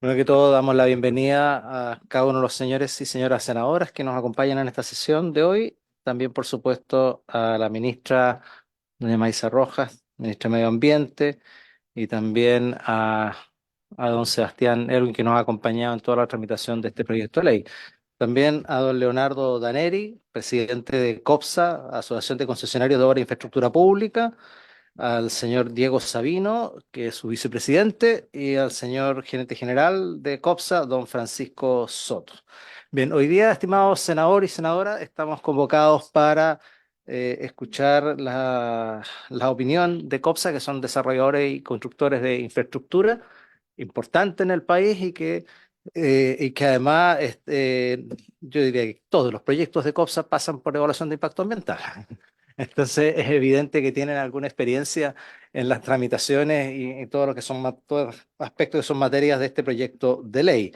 Primero que todo, damos la bienvenida a cada uno de los señores y señoras senadoras que nos acompañan en esta sesión de hoy. También, por supuesto, a la ministra doña Maisa Rojas, ministra de Medio Ambiente, y también a don Sebastián Erwin, que nos ha acompañado en toda la tramitación de este proyecto de ley. También a don Leonardo Daneri, presidente de COPSA, Asociación de Concesionarios de Obras e Infraestructura Pública, al señor Diego Sabino, que es su vicepresidente, y al señor gerente general de COPSA, don Francisco Soto. Bien, hoy día, estimados senadores y senadoras, estamos convocados para escuchar la opinión de COPSA, que son desarrolladores y constructores de infraestructura importante en el país y que además, yo diría que todos los proyectos de COPSA pasan por evaluación de impacto ambiental. Entonces es evidente que tienen alguna experiencia en las tramitaciones y todo lo que son todos los aspectos que son materias de este proyecto de ley.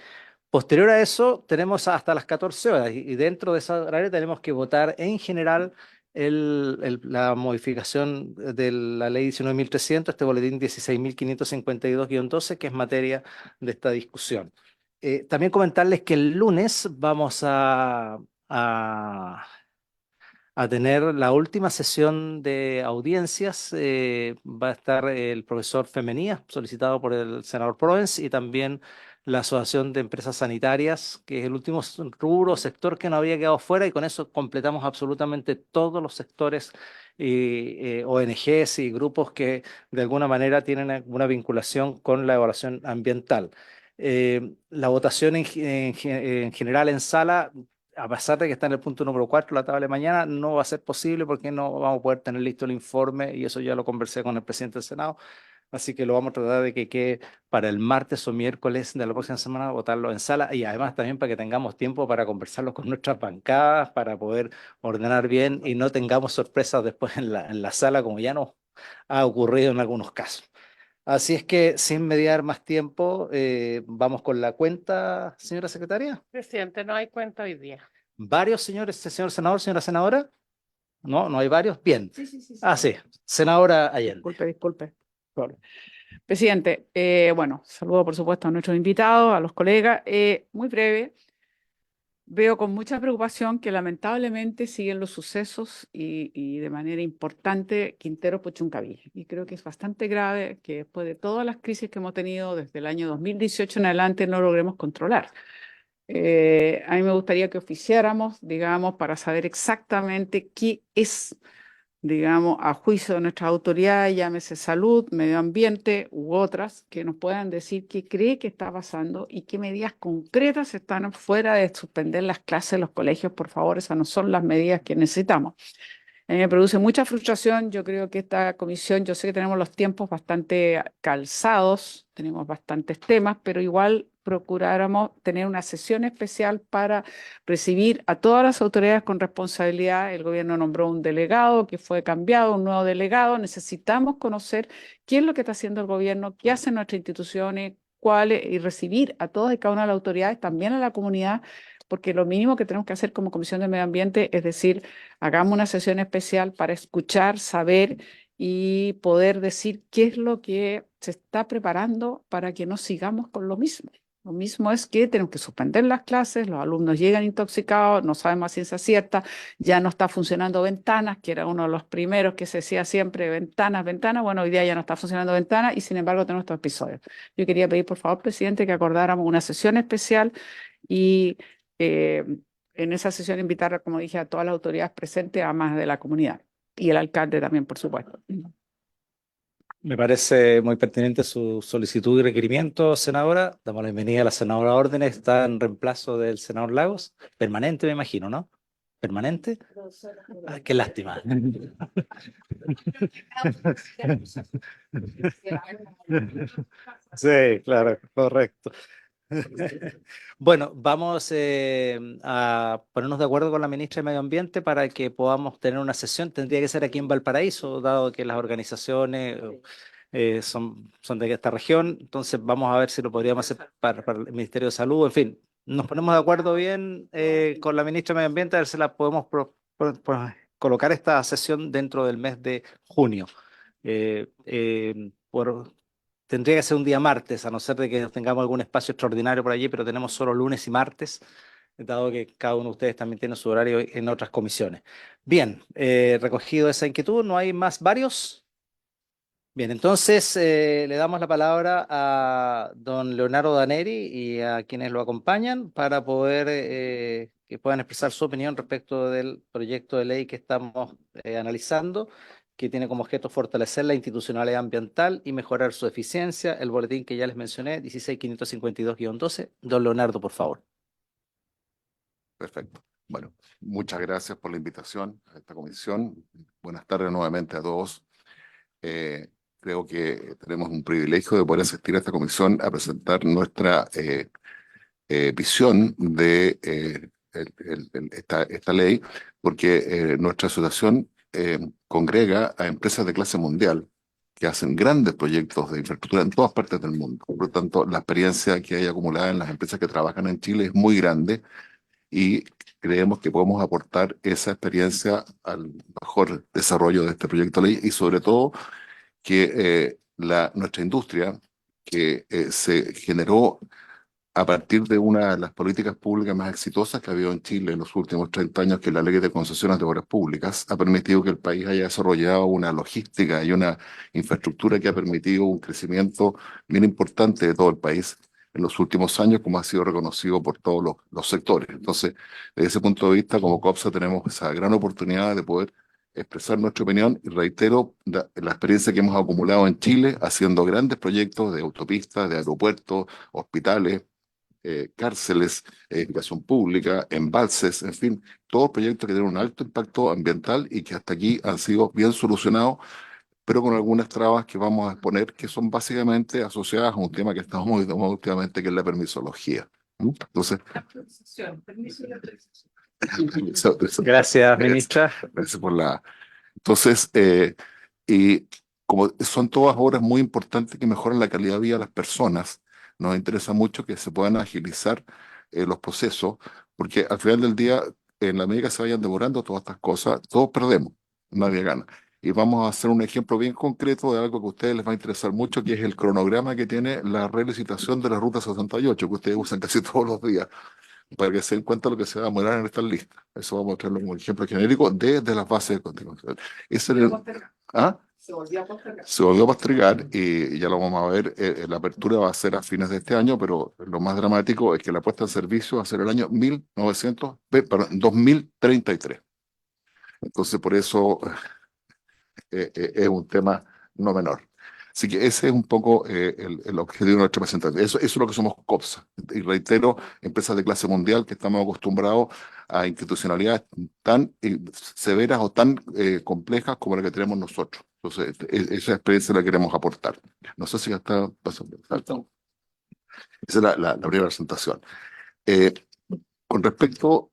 Posterior a eso, tenemos hasta las 14 horas y dentro de esa horario tenemos que votar en general la modificación de la ley 19.300, este boletín 16.552-12, que es materia de esta discusión. También comentarles que el lunes vamos a tener la última sesión de audiencias. Va a estar el profesor Femenía, solicitado por el senador Proens, y también la Asociación de Empresas Sanitarias, que es el último rubro, sector que no había quedado fuera, y con eso completamos absolutamente todos los sectores y ONGs y grupos que de alguna manera tienen alguna vinculación con la evaluación ambiental. La votación en general en sala, a pesar de que está en el punto número 4 la tabla de mañana, no va a ser posible porque no vamos a poder tener listo el informe, y eso ya lo conversé con el presidente del Senado. Así que lo vamos a tratar de que quede para el martes o miércoles de la próxima semana, votarlo en sala, y además también para que tengamos tiempo para conversarlo con nuestras bancadas, para poder ordenar bien y no tengamos sorpresas después en la sala, como ya nos ha ocurrido en algunos casos. Así es que, sin mediar más tiempo, vamos con la cuenta, señora secretaria. Presidente, no hay cuenta hoy día. ¿Varios señores, señor senador, señora senadora? No, no hay varios. Bien. Sí, sí, sí, sí. Ah, sí. Senadora Allende. Disculpe. Sorry. Presidente, bueno, saludo por supuesto a nuestros invitados, a los colegas. Muy breve, veo con mucha preocupación que lamentablemente siguen los sucesos y de manera importante Quintero Puchuncaví. Y creo que es bastante grave que después de todas las crisis que hemos tenido desde el año 2018 en adelante no logremos controlar. A mí me gustaría que oficiáramos, digamos, para saber exactamente qué es, digamos, a juicio de nuestras autoridades, llámese salud, medio ambiente u otras, que nos puedan decir qué cree que está pasando y qué medidas concretas están fuera de suspender las clases en los colegios. Por favor, esas no son las medidas que necesitamos. A mí me produce mucha frustración. Yo creo que esta comisión, yo sé que tenemos los tiempos bastante calzados, tenemos bastantes temas, pero igual procuráramos tener una sesión especial para recibir a todas las autoridades con responsabilidad. El gobierno nombró un delegado que fue cambiado, un nuevo delegado. Necesitamos conocer qué es lo que está haciendo el gobierno, qué hacen nuestras instituciones, cuáles, y recibir a todas y cada una de las autoridades, también a la comunidad, porque lo mínimo que tenemos que hacer como Comisión de Medio Ambiente es decir, hagamos una sesión especial para escuchar, saber y poder decir qué es lo que se está preparando para que no sigamos con lo mismo. Lo mismo es que tenemos que suspender las clases, los alumnos llegan intoxicados, no sabemos a ciencia cierta, ya no está funcionando Ventanas, que era uno de los primeros que se decía siempre Ventanas, Ventanas. Bueno, hoy día ya no está funcionando Ventanas y sin embargo tenemos estos episodios. Yo quería pedir, por favor, presidente, que acordáramos una sesión especial y eh, en esa sesión invitar, como dije, a todas las autoridades presentes, a más de la comunidad y el alcalde también, por supuesto. Me parece muy pertinente su solicitud y requerimiento, senadora. Damos la bienvenida a la senadora Órdenes. Está en reemplazo del senador Lagos. Permanente, me imagino, ¿no? ¿Permanente? Ah, qué lástima. Sí, claro, correcto. Bueno, vamos a ponernos de acuerdo con la ministra de Medio Ambiente para que podamos tener una sesión. Tendría que ser aquí en Valparaíso, dado que las organizaciones son de esta región. Entonces vamos a ver si lo podríamos hacer para el Ministerio de Salud. En fin, nos ponemos de acuerdo bien con la ministra de Medio Ambiente, a ver si la podemos colocar esta sesión dentro del mes de junio. Por tendría que ser un día martes, a no ser de que tengamos algún espacio extraordinario por allí, pero tenemos solo lunes y martes, dado que cada uno de ustedes también tiene su horario en otras comisiones. Bien, recogido esa inquietud, ¿no hay más varios? Bien, entonces le damos la palabra a don Leonardo Daneri y a quienes lo acompañan para poder que puedan expresar su opinión respecto del proyecto de ley que estamos analizando, que tiene como objeto fortalecer la institucionalidad ambiental y mejorar su eficiencia. El boletín que ya les mencioné, 16552-12. Don Leonardo, por favor. Perfecto. Bueno, muchas gracias por la invitación a esta comisión. Buenas tardes nuevamente a todos. Eh, Creo que tenemos un privilegio de poder asistir a esta comisión a presentar nuestra visión de esta ley, porque nuestra asociación congrega a empresas de clase mundial que hacen grandes proyectos de infraestructura en todas partes del mundo. Por lo tanto, la experiencia que hay acumulada en las empresas que trabajan en Chile es muy grande y creemos que podemos aportar esa experiencia al mejor desarrollo de este proyecto de ley y sobre todo que nuestra industria, que se generó a partir de una de las políticas públicas más exitosas que ha habido en Chile en los últimos 30 años, que es la Ley de Concesiones de Obras Públicas, ha permitido que el país haya desarrollado una logística y una infraestructura que ha permitido un crecimiento bien importante de todo el país en los últimos años, como ha sido reconocido por todos los sectores. Entonces, desde ese punto de vista, como COPSA tenemos esa gran oportunidad de poder expresar nuestra opinión y reitero la experiencia que hemos acumulado en Chile haciendo grandes proyectos de autopistas, de aeropuertos, hospitales, cárceles, educación pública, embalses, en fin, todos proyectos que tienen un alto impacto ambiental y que hasta aquí han sido bien solucionados, pero con algunas trabas que vamos a exponer que son básicamente asociadas a un tema que estamos muy de moda últimamente, que es la permisología. Entonces, Gracias, ministra. gracias por la... Entonces, y como son todas obras muy importantes que mejoran la calidad de vida de las personas, nos interesa mucho que se puedan agilizar los procesos, porque al final del día, en la medida que se vayan demorando todas estas cosas, todos perdemos, nadie gana. Y vamos a hacer un ejemplo bien concreto de algo que a ustedes les va a interesar mucho, que es el cronograma que tiene la relicitación de la Ruta 68, que ustedes usan casi todos los días, para que se den cuenta de lo que se va a demorar en estas listas. Eso vamos a mostrarlo como ejemplo genérico desde las bases de continuación. Ese era ¿Ah? Se volvió a postergar y ya lo vamos a ver. La apertura va a ser a fines de este año, pero lo más dramático es que la puesta en servicio va a ser el año 2033. Entonces, por eso es un tema no menor. Así que ese es un poco el objetivo de nuestra presentación. Eso es lo que somos COPSA. Y reitero, empresas de clase mundial que estamos acostumbrados a institucionalidades tan severas o tan complejas como la que tenemos nosotros. Entonces, esa experiencia la queremos aportar. No sé si ya está pasando. Esa es la primera presentación. Eh, con respecto,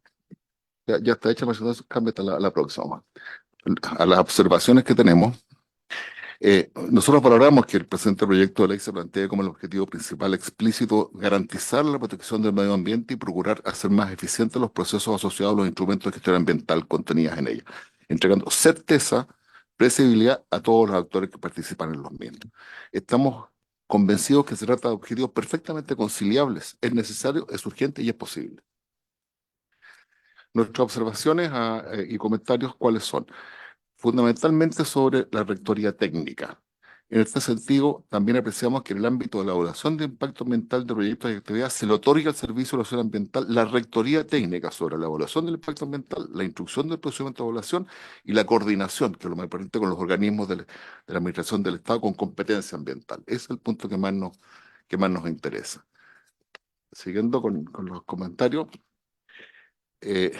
ya está hecha la presentación, cámbiate a la próxima. A las observaciones que tenemos. Nosotros valoramos que el presente proyecto de ley se plantea como el objetivo principal explícito garantizar la protección del medio ambiente y procurar hacer más eficientes los procesos asociados a los instrumentos de gestión ambiental contenidos en ella, entregando certeza, previsibilidad a todos los actores que participan en los mismos. Estamos convencidos que se trata de objetivos perfectamente conciliables, es necesario, es urgente y es posible. Nuestras observaciones y comentarios, ¿cuáles son? Fundamentalmente sobre la rectoría técnica. En este sentido, también apreciamos que en el ámbito de la evaluación de impacto ambiental de proyectos y actividades se le otorga al Servicio de Evaluación Ambiental la rectoría técnica sobre la evaluación del impacto ambiental, la instrucción del procedimiento de evaluación y la coordinación, que es lo más importante, con los organismos de la Administración del Estado con competencia ambiental. Ese es el punto que más nos interesa. Siguiendo con los comentarios, eh,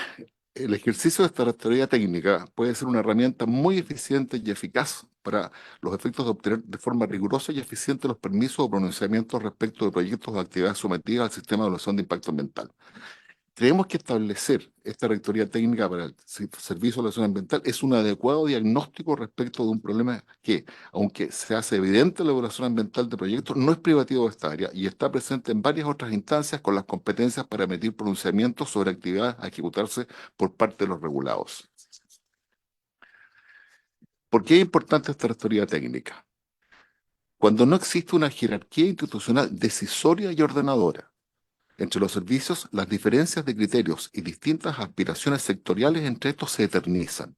el ejercicio de esta rectoría técnica puede ser una herramienta muy eficiente y eficaz para los efectos de obtener de forma rigurosa y eficiente los permisos o pronunciamientos respecto de proyectos o actividades sometidas al sistema de evaluación de impacto ambiental. Creemos que establecer esta rectoría técnica para el Servicio de Evaluación Ambiental es un adecuado diagnóstico respecto de un problema que, aunque se hace evidente la evaluación ambiental de proyectos, no es privativo de esta área y está presente en varias otras instancias con las competencias para emitir pronunciamientos sobre actividades a ejecutarse por parte de los regulados. ¿Por qué es importante esta rectoría técnica? Cuando no existe una jerarquía institucional decisoria y ordenadora entre los servicios, las diferencias de criterios y distintas aspiraciones sectoriales entre estos se eternizan,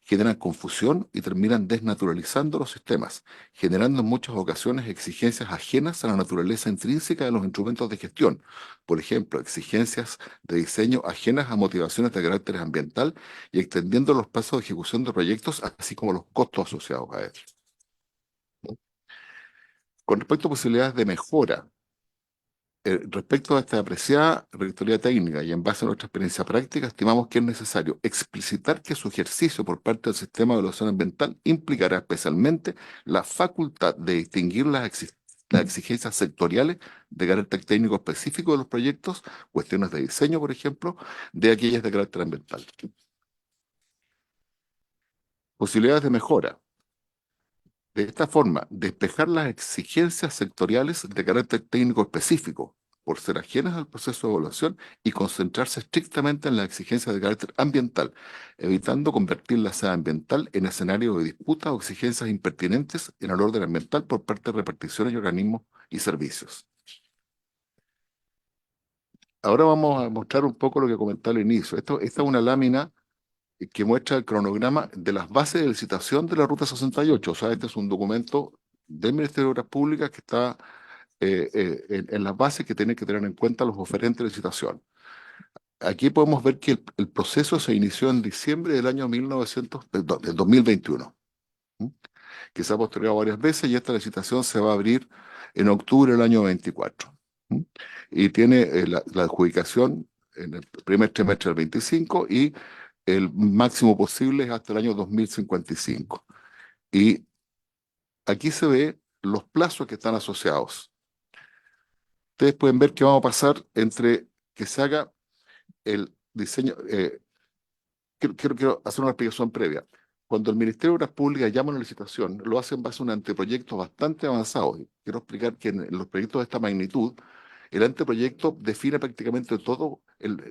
generan confusión y terminan desnaturalizando los sistemas, generando en muchas ocasiones exigencias ajenas a la naturaleza intrínseca de los instrumentos de gestión. Por ejemplo, exigencias de diseño ajenas a motivaciones de carácter ambiental y extendiendo los plazos de ejecución de proyectos, así como los costos asociados a ellos. Con respecto a posibilidades de mejora, respecto a esta apreciada rectoría técnica y en base a nuestra experiencia práctica, estimamos que es necesario explicitar que su ejercicio por parte del sistema de evaluación ambiental implicará especialmente la facultad de distinguir las exigencias sectoriales de carácter técnico específico de los proyectos, cuestiones de diseño, por ejemplo, de aquellas de carácter ambiental. Posibilidades de mejora. De esta forma, despejar las exigencias sectoriales de carácter técnico específico, por ser ajenas al proceso de evaluación, y concentrarse estrictamente en las exigencias de carácter ambiental, evitando convertir la sede ambiental en escenario de disputa o exigencias impertinentes en el orden ambiental por parte de reparticiones y organismos y servicios. Ahora vamos a mostrar un poco lo que comentaba al inicio. Esta es una lámina que muestra el cronograma de las bases de licitación de la Ruta 68. O sea, este es un documento del Ministerio de Obras Públicas que está en las bases que tienen que tener en cuenta los oferentes de licitación. Aquí podemos ver que el proceso se inició en diciembre del año 2021, ¿m? Que se ha postergado varias veces y esta licitación se va a abrir en octubre del año 24. ¿M? Y tiene la adjudicación en el primer trimestre del 25 y el máximo posible es hasta el año 2055. Y aquí se ve los plazos que están asociados. Ustedes pueden ver que vamos a pasar entre que se haga el diseño. Quiero hacer una explicación previa. Cuando el Ministerio de Obras Públicas llama a una licitación, lo hace en base a un anteproyecto bastante avanzado. Y quiero explicar que en los proyectos de esta magnitud, el anteproyecto define prácticamente todos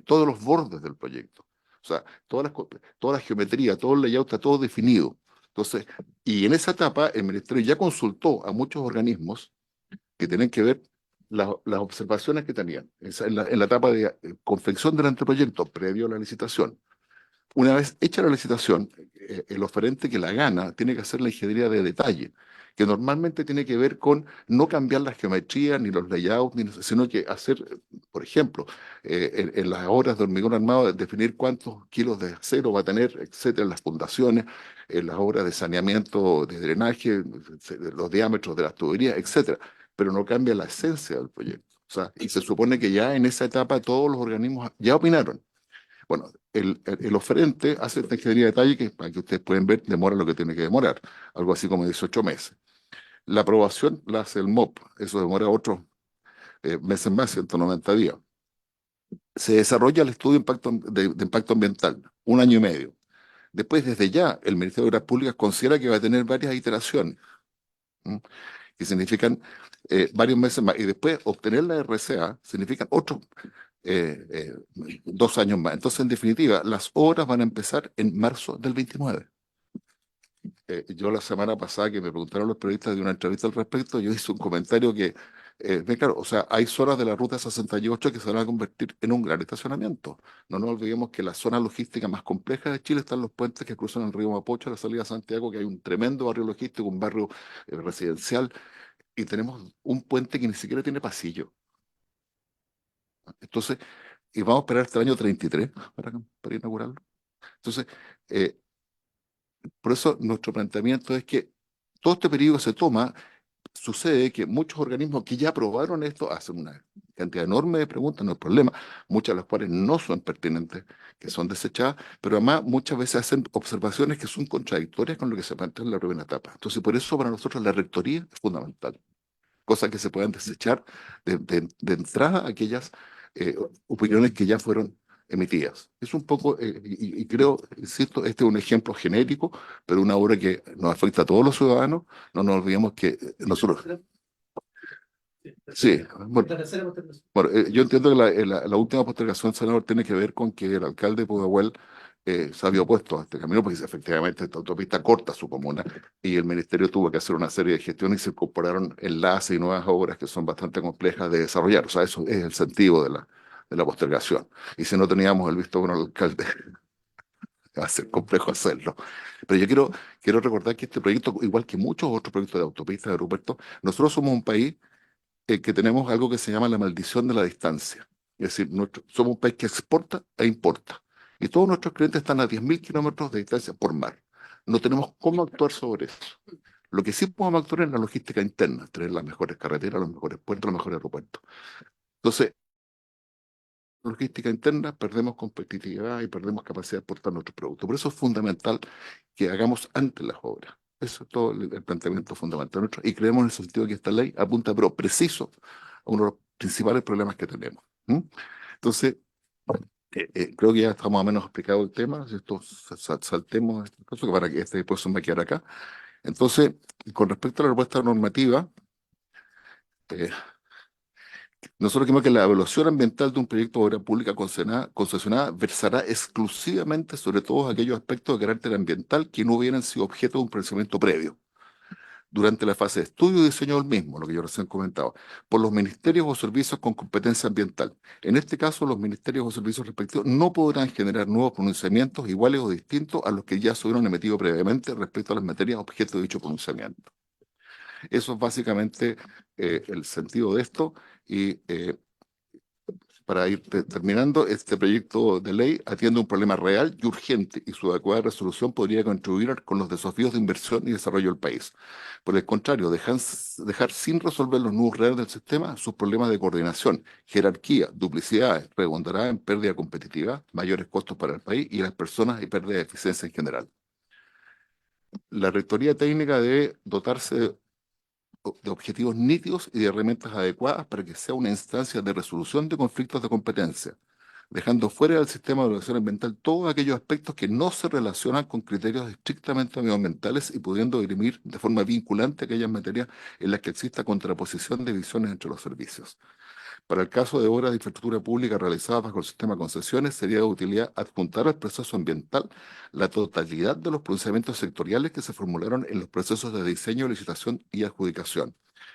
los bordes del proyecto. O sea, toda la geometría, todo el layout está todo definido. Entonces, y en esa etapa, el Ministerio ya consultó a muchos organismos que tienen que ver las observaciones que tenían en la etapa de confección del anteproyecto previo a la licitación. Una vez hecha la licitación, el oferente que la gana tiene que hacer la ingeniería de detalle, que normalmente tiene que ver con no cambiar la geometría ni los layouts, sino que hacer, por ejemplo, en las obras de hormigón armado, definir cuántos kilos de acero va a tener, etcétera, en las fundaciones, en las obras de saneamiento, de drenaje, los diámetros de las tuberías, etcétera, pero no cambia la esencia del proyecto. O sea, y se supone que ya en esa etapa todos los organismos ya opinaron. Bueno, el oferente hace esta ingeniería de detalle que, para que ustedes pueden ver, demora lo que tiene que demorar, algo así como 18 meses. La aprobación la hace el MOP, eso demora otros meses más, 190 días. Se desarrolla el estudio de impacto ambiental, 1 año y medio. Después, desde ya, el Ministerio de Obras Públicas considera que va a tener varias iteraciones, ¿m? Que significan varios meses más. Y después, obtener la RCA significan otros 2 años más. Entonces, en definitiva, las obras van a empezar en marzo del 29. Yo la semana pasada que me preguntaron los periodistas de una entrevista al respecto, yo hice un comentario que, claro, o sea, hay zonas de la Ruta 68 que se van a convertir en un gran estacionamiento. No nos olvidemos que la zona logística más compleja de Chile están los puentes que cruzan el río Mapocho a la salida a Santiago, que hay un tremendo barrio logístico, un barrio residencial, y tenemos un puente que ni siquiera tiene pasillo. Entonces, y vamos a esperar hasta el año 33 para inaugurarlo. Entonces, eh, por eso nuestro planteamiento es que todo este periodo se toma, sucede que muchos organismos que ya aprobaron esto hacen una cantidad enorme de preguntas, no hay problema, muchas de las cuales no son pertinentes, que son desechadas, pero además muchas veces hacen observaciones que son contradictorias con lo que se plantea en la primera etapa. Entonces, por eso para nosotros la rectoría es fundamental, cosas que se puedan desechar de entrada aquellas opiniones que ya fueron emitidas. Es un poco, y creo, insisto, este es un ejemplo genérico, pero una obra que nos afecta a todos los ciudadanos. No nos olvidemos que nosotros... Sí, bueno, yo entiendo que la última postergación, senador, tiene que ver con que el alcalde de Pudahuel se había opuesto a este camino porque efectivamente esta autopista corta su comuna y el ministerio tuvo que hacer una serie de gestiones y se incorporaron enlaces y nuevas obras que son bastante complejas de desarrollar. O sea, eso es el sentido de la postergación. Y si no teníamos el visto bueno al alcalde, va a ser complejo hacerlo. Pero yo quiero recordar que este proyecto, igual que muchos otros proyectos de autopistas, de Ruperto, nosotros somos un país que tenemos algo que se llama la maldición de la distancia. Es decir, somos un país que exporta e importa. Y todos nuestros clientes están a 10.000 kilómetros de distancia por mar. No tenemos cómo actuar sobre eso. Lo que sí podemos actuar es en la logística interna, tener las mejores carreteras, los mejores puertos, los mejores aeropuertos. Entonces, logística interna, perdemos competitividad y perdemos capacidad de exportar nuestros productos. Por eso es fundamental que hagamos antes las obras. Eso es todo el planteamiento fundamental nuestro. Y creemos en el sentido que esta ley apunta, pero preciso, a uno de los principales problemas que tenemos. ¿Mm? Entonces, creo que ya está más o menos explicado el tema. Si esto saltemos este caso, que para que este después se me quedar acá. Entonces, con respecto a la propuesta normativa, eh, nosotros creemos que la evaluación ambiental de un proyecto de obra pública concesionada versará exclusivamente sobre todos aquellos aspectos de carácter ambiental que no hubieran sido objeto de un procedimiento previo durante la fase de estudio y diseño del mismo, lo que yo recién comentaba, por los ministerios o servicios con competencia ambiental. En este caso, los ministerios o servicios respectivos no podrán generar nuevos pronunciamientos iguales o distintos a los que ya se hubieran emitido previamente respecto a las materias objeto de dicho pronunciamiento. Eso es básicamente el sentido de esto y para ir terminando, este proyecto de ley atiende un problema real y urgente y su adecuada resolución podría contribuir con los desafíos de inversión y desarrollo del país. Por el contrario, dejar sin resolver los nudos reales del sistema sus problemas de coordinación, jerarquía, duplicidades, redundará en pérdida de competitividad, mayores costos para el país y las personas y pérdida de eficiencia en general. La Rectoría Técnica debe dotarse de objetivos nítidos y de herramientas adecuadas para que sea una instancia de resolución de conflictos de competencia, dejando fuera del sistema de evaluación ambiental todos aquellos aspectos que no se relacionan con criterios estrictamente medioambientales y pudiendo dirimir de forma vinculante aquellas materias en las que exista contraposición de visiones entre los servicios. Para el caso de obras de infraestructura pública realizadas bajo el sistema de concesiones, sería de utilidad adjuntar al proceso ambiental la totalidad de los pronunciamientos sectoriales que se formularon en los procesos de diseño, licitación y adjudicación,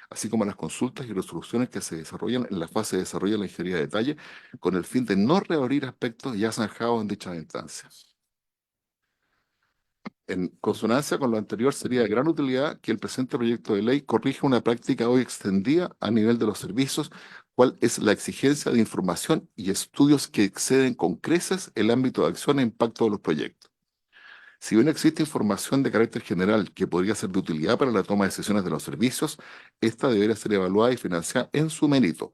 así como las consultas y resoluciones que se desarrollan en la fase de desarrollo de la ingeniería de detalle, con el fin de no reabrir aspectos ya zanjados en dichas instancias. En consonancia con lo anterior, sería de gran utilidad que el presente proyecto de ley corrija una práctica hoy extendida a nivel de los servicios, cual es la exigencia de información y estudios que exceden con creces el ámbito de acción e impacto de los proyectos. Si bien existe información de carácter general que podría ser de utilidad para la toma de decisiones de los servicios, esta debería ser evaluada y financiada en su mérito,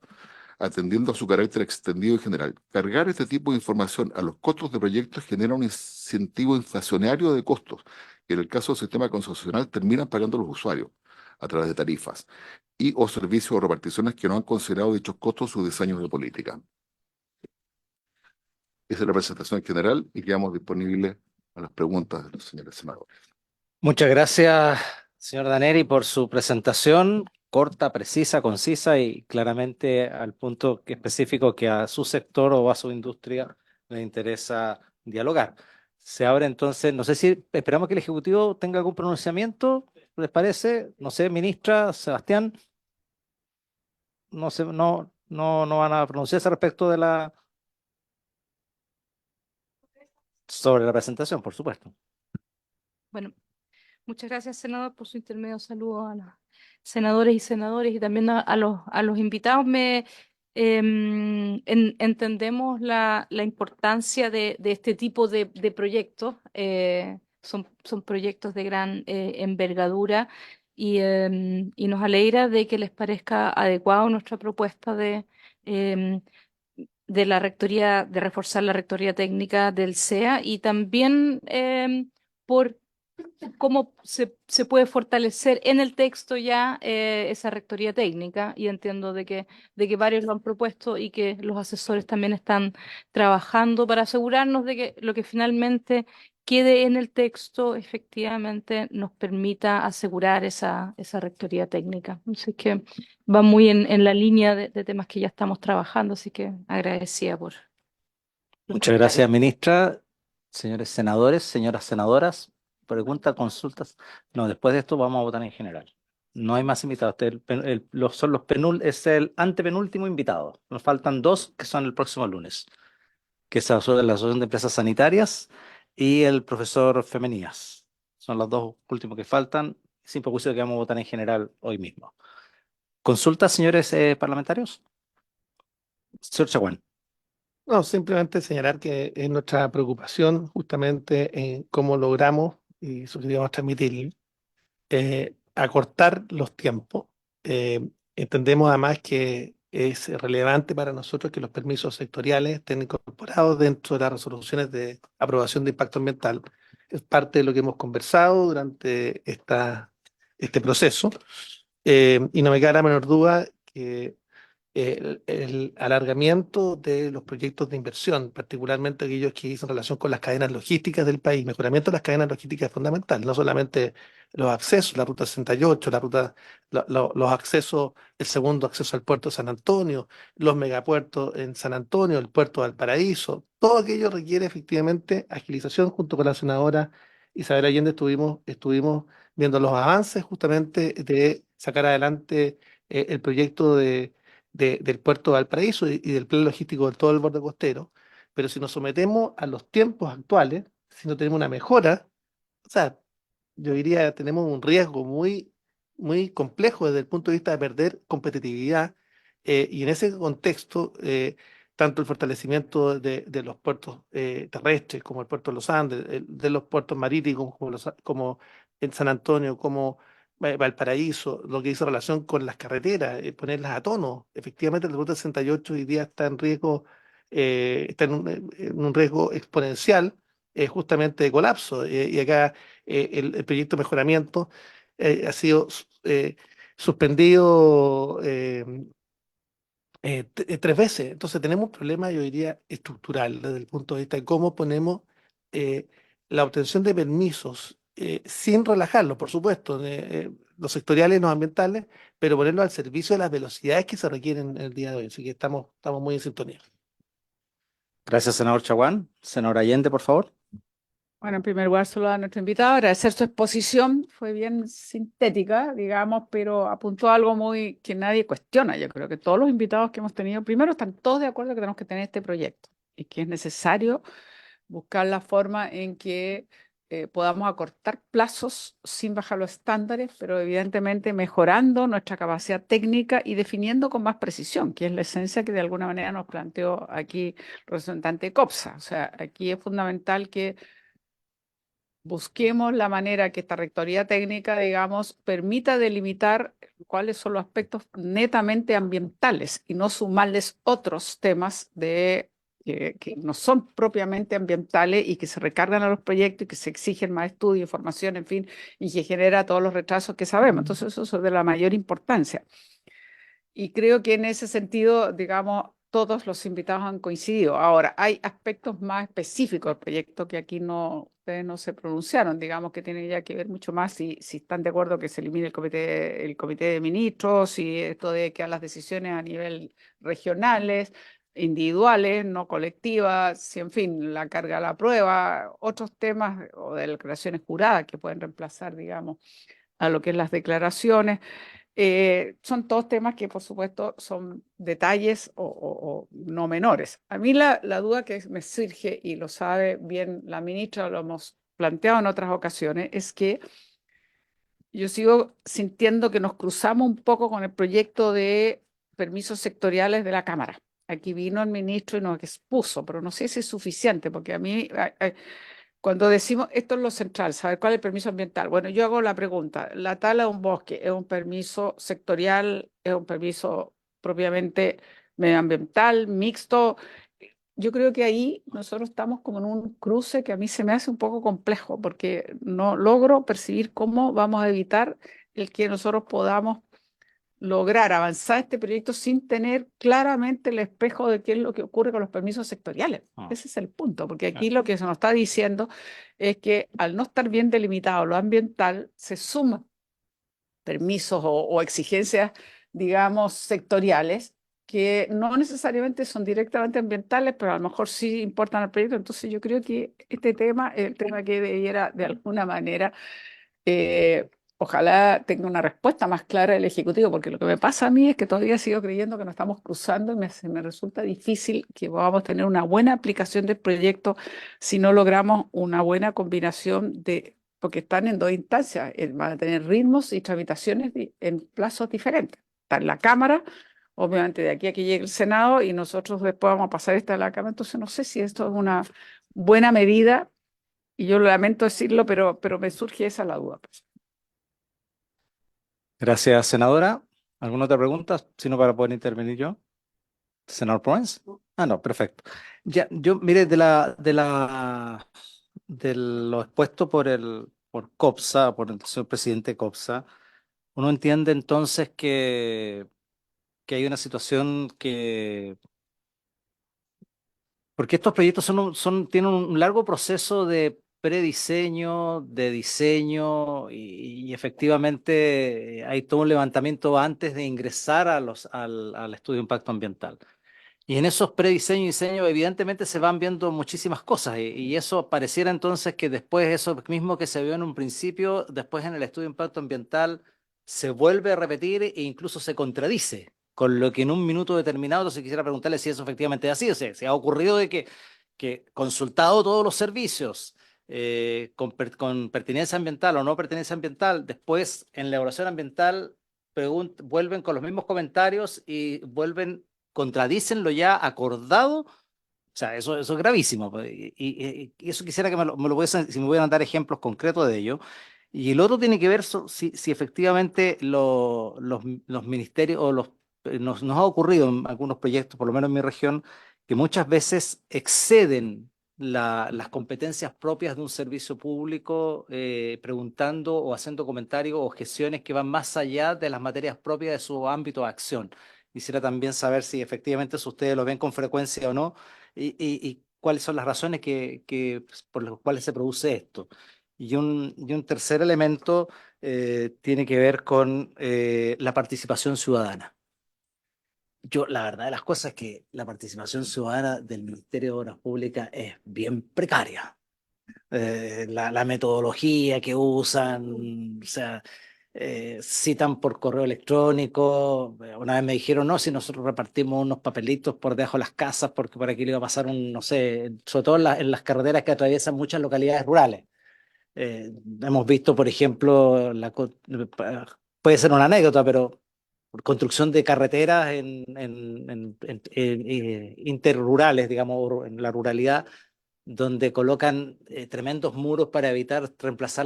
atendiendo a su carácter extendido y general. Cargar este tipo de información a los costos de proyectos genera un incentivo inflacionario de costos, que en el caso del sistema concesional terminan pagando los usuarios a través de tarifas y o servicios o reparticiones que no han considerado dichos costos en sus diseños de política. Esa es la presentación en general y quedamos disponibles a las preguntas de los señores senadores. Muchas gracias, señor Daneri, por su presentación corta, precisa, concisa y claramente al punto específico que a su sector o a su industria le interesa dialogar. Se abre entonces, no sé si esperamos que el Ejecutivo tenga algún pronunciamiento, ¿les parece? No sé, ministra, Sebastián, no sé, no van a pronunciarse respecto de sobre la presentación, por supuesto. Bueno, muchas gracias, senador, por su intermedio. Saludos a los senadores y también a los invitados. Entendemos la importancia de este tipo de proyectos. Son proyectos de gran envergadura y nos alegra de que les parezca adecuado nuestra propuesta em, de la rectoría, de reforzar la rectoría técnica del CEA y también por cómo se puede fortalecer en el texto ya esa rectoría técnica y entiendo de que varios lo han propuesto y que los asesores también están trabajando para asegurarnos de que lo que finalmente quede en el texto efectivamente nos permita asegurar esa rectoría técnica. Así que va muy en la línea de temas que ya estamos trabajando, así que agradecida por los Muchas gracias, comentarios. ministra. Señores senadores, señoras senadoras, preguntas, consultas. No, después de esto vamos a votar en general. No hay más invitados. Son es el antepenúltimo invitado. Nos faltan dos que son el próximo lunes, que es la Asociación de Empresas Sanitarias y el profesor Femenías. Son los dos últimos que faltan, sin perjuicio de que vamos a votar en general hoy mismo. ¿Consultas, señores parlamentarios? Señor Chaguán. No, simplemente señalar que es nuestra preocupación justamente en cómo logramos, y eso queríamos transmitir, acortar los tiempos. Entendemos además que es relevante para nosotros que los permisos sectoriales estén incorporados dentro de las resoluciones de aprobación de impacto ambiental. Es parte de lo que hemos conversado durante este proceso. Y no me queda la menor duda que el alargamiento de los proyectos de inversión, particularmente aquellos que dicen relación con las cadenas logísticas del país. Mejoramiento de las cadenas logísticas es fundamental, no solamente los accesos, la ruta 68, los accesos, el segundo acceso al puerto de San Antonio, los megapuertos en San Antonio, el puerto de Valparaíso, todo aquello requiere efectivamente agilización. Junto con la senadora Isabel Allende estuvimos viendo los avances justamente de sacar adelante el proyecto del puerto de Valparaíso y del plan logístico de todo el borde costero. Pero si nos sometemos a los tiempos actuales, si no tenemos una mejora, o sea, yo diría tenemos un riesgo muy complejo desde el punto de vista de perder competitividad. Y en ese contexto, tanto el fortalecimiento de los puertos terrestres como el puerto de los Andes, de los puertos marítimos como en San Antonio, como Valparaíso, lo que hizo relación con las carreteras, ponerlas a tono. Efectivamente, la ruta 68 hoy día está en riesgo, está en un riesgo exponencial, justamente de colapso. Y acá el proyecto de mejoramiento ha sido suspendido tres veces. Entonces tenemos un problema, yo diría, estructural desde el punto de vista de cómo ponemos eh, la obtención de permisos sin relajarlo, por supuesto, los sectoriales y los ambientales, pero ponerlo al servicio de las velocidades que se requieren en el día de hoy. Así que estamos muy en sintonía. Gracias, senador Chaguán. Senador Allende, por favor. Bueno, en primer lugar, saludar a nuestro invitado, agradecer su exposición, fue bien sintética, digamos, pero apuntó a algo muy que nadie cuestiona. Yo creo que todos los invitados que hemos tenido, primero, están todos de acuerdo que tenemos que tener este proyecto y que es necesario buscar la forma en que podamos acortar plazos sin bajar los estándares, pero evidentemente mejorando nuestra capacidad técnica y definiendo con más precisión, que es la esencia que de alguna manera nos planteó aquí el representante COPSA. O sea, aquí es fundamental que busquemos la manera que esta rectoría técnica, digamos, permita delimitar cuáles son los aspectos netamente ambientales y no sumarles otros temas que no son propiamente ambientales y que se recargan a los proyectos y que se exigen más estudio, información, en fin, y que genera todos los retrasos que sabemos. Entonces, eso es de la mayor importancia. Y creo que en ese sentido, digamos, todos los invitados han coincidido. Ahora, hay aspectos más específicos del proyecto que aquí ustedes no se pronunciaron, digamos que tienen ya que ver mucho más si están de acuerdo que se elimine el comité de ministros, si esto de que a las decisiones a nivel regionales, individuales, no colectivas, si en fin, la carga a la prueba, otros temas o de declaraciones juradas que pueden reemplazar, digamos, a lo que es las declaraciones. Son todos temas que, por supuesto, son detalles o no menores. A mí la duda que me surge, y lo sabe bien la ministra, lo hemos planteado en otras ocasiones, es que yo sigo sintiendo que nos cruzamos un poco con el proyecto de permisos sectoriales de la Cámara. Aquí vino el ministro y nos expuso, pero no sé si es suficiente, porque a mí... Cuando decimos esto es lo central, saber cuál es el permiso ambiental. Bueno, yo hago la pregunta, ¿la tala de un bosque es un permiso sectorial, es un permiso propiamente medioambiental, mixto? Yo creo que ahí nosotros estamos como en un cruce que a mí se me hace un poco complejo porque no logro percibir cómo vamos a evitar el que nosotros podamos lograr avanzar este proyecto sin tener claramente el espejo de qué es lo que ocurre con los permisos sectoriales. Ese es el punto, porque aquí lo que se nos está diciendo es que al no estar bien delimitado lo ambiental, se suman permisos o exigencias, digamos, sectoriales que no necesariamente son directamente ambientales, pero a lo mejor sí importan al proyecto. Entonces yo creo que este tema es el tema que debiera de alguna manera, eh, ojalá tenga una respuesta más clara del Ejecutivo, porque lo que me pasa a mí es que todavía sigo creyendo que nos estamos cruzando y se me resulta difícil que podamos tener una buena aplicación del proyecto si no logramos una buena combinación de, porque están en dos instancias, van a tener ritmos y tramitaciones en plazos diferentes. Está en la Cámara, obviamente de aquí a que llegue el Senado, y nosotros después vamos a pasar esta a la Cámara. Entonces no sé si esto es una buena medida, y yo lo lamento decirlo, pero me surge esa la duda, pues. Gracias, senadora. ¿Alguna otra pregunta? Si no, para poder intervenir yo. Senador Pons. Ah, no, perfecto. Ya, yo, mire, de lo expuesto por COPSA, por el señor presidente COPSA, uno entiende entonces que hay una situación porque estos proyectos tienen un largo proceso de prediseño, de diseño y efectivamente hay todo un levantamiento antes de ingresar al estudio de impacto ambiental. Y en esos prediseño y diseño evidentemente se van viendo muchísimas cosas y eso pareciera entonces que después eso mismo que se vio en un principio, después en el estudio de impacto ambiental se vuelve a repetir e incluso se contradice con lo que en un minuto determinado. Entonces quisiera preguntarle si eso efectivamente es así, o sea, se ha ocurrido de que consultado todos los servicios con pertinencia ambiental o no pertinencia ambiental, después en la evaluación ambiental vuelven con los mismos comentarios y contradicen lo ya acordado. O sea, eso es gravísimo, pues. Y eso quisiera que me lo pudiesen, si me pudieran dar ejemplos concretos de ello. Y el otro tiene que ver si efectivamente los ministerios o nos ha ocurrido en algunos proyectos, por lo menos en mi región, que muchas veces exceden las competencias propias de un servicio público, preguntando o haciendo comentarios o gestiones que van más allá de las materias propias de su ámbito de acción. Quisiera también saber si efectivamente eso ustedes lo ven con frecuencia o no y cuáles son las razones por las cuales se produce esto. Y un tercer elemento tiene que ver con la participación ciudadana. Yo, la verdad de las cosas es que la participación ciudadana del Ministerio de Obras Públicas es bien precaria. La metodología que usan, o sea, citan por correo electrónico. Una vez me dijeron, no, si nosotros repartimos unos papelitos por debajo de las casas, porque por aquí le iba a pasar no sé, sobre todo en las carreteras que atraviesan muchas localidades rurales. Hemos visto, por ejemplo, puede ser una anécdota, pero construcción de carreteras interrurales, digamos, en la ruralidad, donde colocan tremendos muros para evitar reemplazar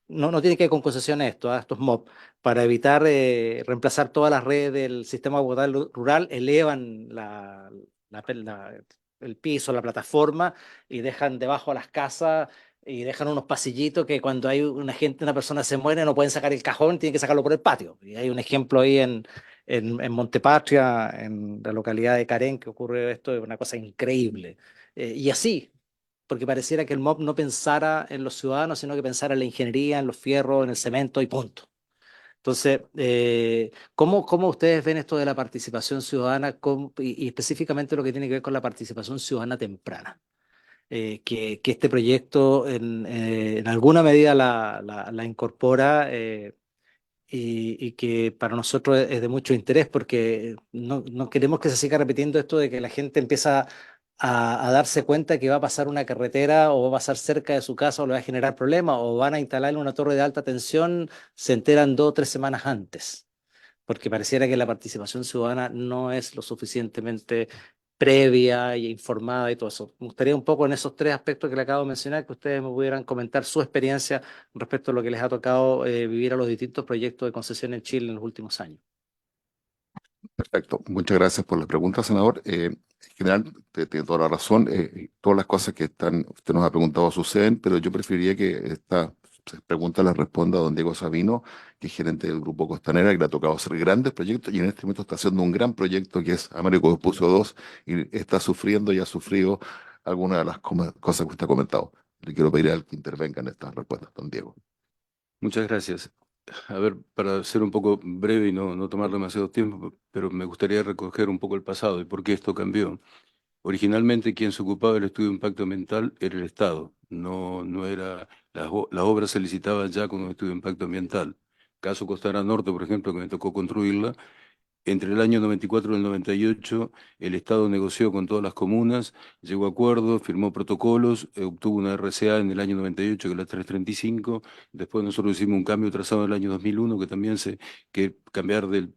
no tiene que ver con concesiones esto, estos MOP, para evitar reemplazar todas las redes del sistema potable rural, elevan el piso, la plataforma, y dejan debajo a las casas y dejan unos pasillitos que cuando hay una persona se muere, no pueden sacar el cajón, tienen que sacarlo por el patio. Y hay un ejemplo ahí en Montepatria, en la localidad de Carén, que ocurre esto, es una cosa increíble. Y así, porque pareciera que el MOB no pensara en los ciudadanos, sino que pensara en la ingeniería, en los fierros, en el cemento y punto. Entonces, ¿cómo ustedes ven esto de la participación ciudadana y específicamente lo que tiene que ver con la participación ciudadana temprana? Que este proyecto en alguna medida la incorpora y que para nosotros es de mucho interés porque no queremos que se siga repitiendo esto de que la gente empieza a darse cuenta que va a pasar una carretera o va a pasar cerca de su casa o le va a generar problemas o van a instalarle una torre de alta tensión, se enteran 2 o 3 semanas antes, porque pareciera que la participación ciudadana no es lo suficientemente previa y informada y todo eso. Me gustaría un poco en esos 3 aspectos que le acabo de mencionar que ustedes me pudieran comentar su experiencia respecto a lo que les ha tocado vivir a los distintos proyectos de concesión en Chile en los últimos años. Perfecto. Muchas gracias por la pregunta, senador. En general, tiene toda la razón. Todas las cosas que usted nos ha preguntado suceden, pero yo preferiría que esta pregunta la responda don Diego Sabino, que es gerente del Grupo Costanera, que le ha tocado hacer grandes proyectos y en este momento está haciendo un gran proyecto que es Américo Vespucio 2 y está sufriendo y ha sufrido algunas de las cosas que usted ha comentado. Le quiero pedir al que intervenga en estas respuestas, don Diego. Muchas gracias. A ver, para ser un poco breve y no tomar demasiado tiempo, pero me gustaría recoger un poco el pasado y por qué esto cambió. Originalmente quien se ocupaba del estudio de impacto ambiental era el Estado, no era, las obras se licitaban ya con un estudio de impacto ambiental. Caso Costanera Norte, por ejemplo, que me tocó construirla, entre el año 94 y el 98, el Estado negoció con todas las comunas, llegó a acuerdos, firmó protocolos, obtuvo una RCA en el año 98, que es la 335. Después nosotros hicimos un cambio trazado en el año 2001, que también que cambiar del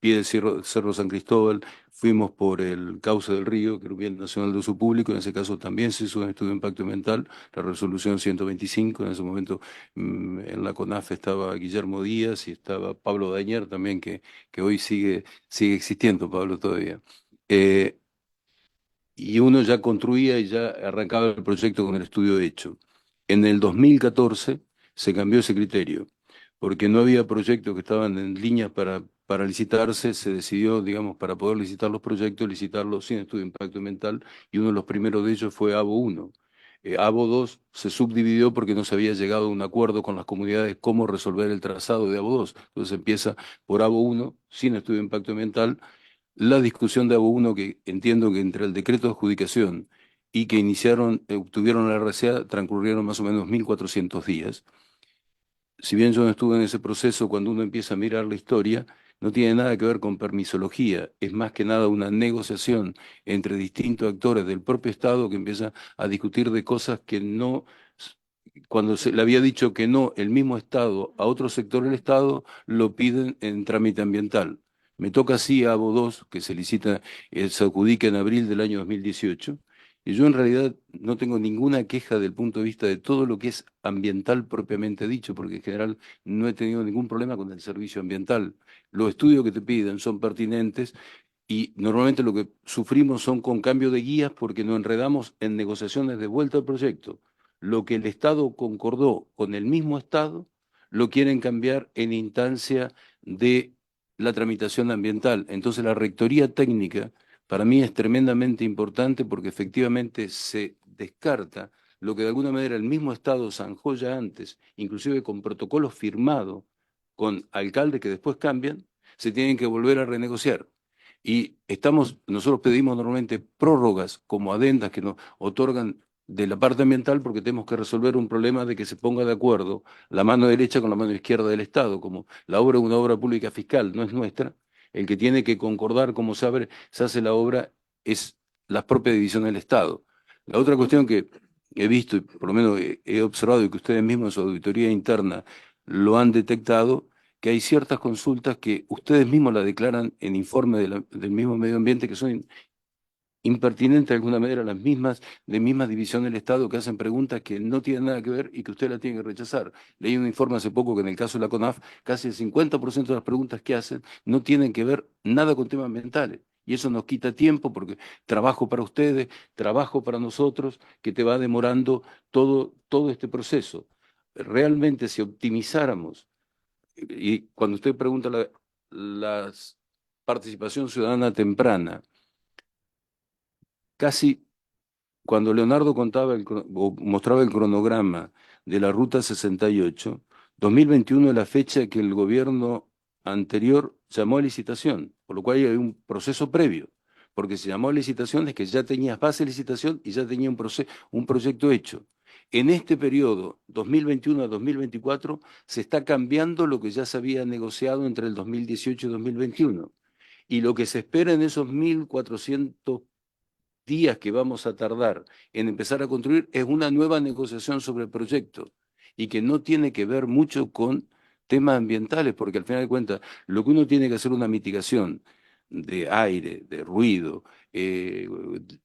pie del Cerro San Cristóbal, fuimos por el cauce del río, que era un bien nacional de uso público. En ese caso también se hizo un estudio de impacto ambiental, la resolución 125. En ese momento en la CONAF estaba Guillermo Díaz y estaba Pablo Dañer también, que hoy sigue existiendo, Pablo, todavía. Eh, y uno ya construía y ya arrancaba el proyecto con el estudio hecho. En el 2014 se cambió ese criterio, porque no había proyectos que estaban en línea para licitarse. Se decidió, digamos, para poder licitar los proyectos, licitarlos sin estudio de impacto ambiental, y uno de los primeros de ellos fue ABO 1. ABO 2 se subdividió porque no se había llegado a un acuerdo con las comunidades cómo resolver el trazado de ABO 2. Entonces empieza por ABO 1, sin estudio de impacto ambiental. La discusión de ABO 1, que entiendo que entre el decreto de adjudicación y que obtuvieron la RCA, transcurrieron más o menos 1.400 días. Si bien yo no estuve en ese proceso, cuando uno empieza a mirar la historia, no tiene nada que ver con permisología, es más que nada una negociación entre distintos actores del propio Estado que empieza a discutir de cosas que no, cuando se le había dicho que no el mismo Estado a otro sector del Estado, lo piden en trámite ambiental. Me toca así a ABO 2, que se licita, se adjudica en abril del año 2018. Y yo en realidad no tengo ninguna queja del punto de vista de todo lo que es ambiental propiamente dicho, porque en general no he tenido ningún problema con el servicio ambiental. Los estudios que te piden son pertinentes y normalmente lo que sufrimos son con cambio de guías porque nos enredamos en negociaciones de vuelta al proyecto. Lo que el Estado concordó con el mismo Estado lo quieren cambiar en instancia de la tramitación ambiental. Entonces la rectoría técnica para mí es tremendamente importante porque efectivamente se descarta lo que de alguna manera el mismo Estado zanjó ya antes, inclusive con protocolos firmados con alcaldes que después cambian, se tienen que volver a renegociar. Y nosotros pedimos normalmente prórrogas como adendas que nos otorgan de la parte ambiental porque tenemos que resolver un problema de que se ponga de acuerdo la mano derecha con la mano izquierda del Estado, como la obra es una obra pública fiscal, no es nuestra. El que tiene que concordar cómo se hace la obra es la propia división del Estado. La otra cuestión que he visto, y por lo menos he observado, y que ustedes mismos en su auditoría interna lo han detectado, que hay ciertas consultas que ustedes mismos la declaran en informe del mismo medio ambiente, que son impertinentes de alguna manera, las mismas, de misma división del Estado, que hacen preguntas que no tienen nada que ver y que usted la tiene que rechazar. Leí un informe hace poco que en el caso de la CONAF, casi el 50% de las preguntas que hacen no tienen que ver nada con temas ambientales. Y eso nos quita tiempo porque trabajo para ustedes, trabajo para nosotros, que te va demorando todo este proceso. Realmente, si optimizáramos, y cuando usted pregunta la participación ciudadana temprana, casi cuando Leonardo o mostraba el cronograma de la Ruta 68, 2021 es la fecha que el gobierno anterior llamó a licitación, por lo cual hay un proceso previo, porque se llamó a licitación es que ya tenías base de licitación y ya tenía un proyecto hecho. En este periodo, 2021 a 2024, se está cambiando lo que ya se había negociado entre el 2018 y 2021. Y lo que se espera en esos 1.400 días que vamos a tardar en empezar a construir es una nueva negociación sobre el proyecto y que no tiene que ver mucho con temas ambientales, porque al final de cuentas lo que uno tiene que hacer es una mitigación de aire, de ruido,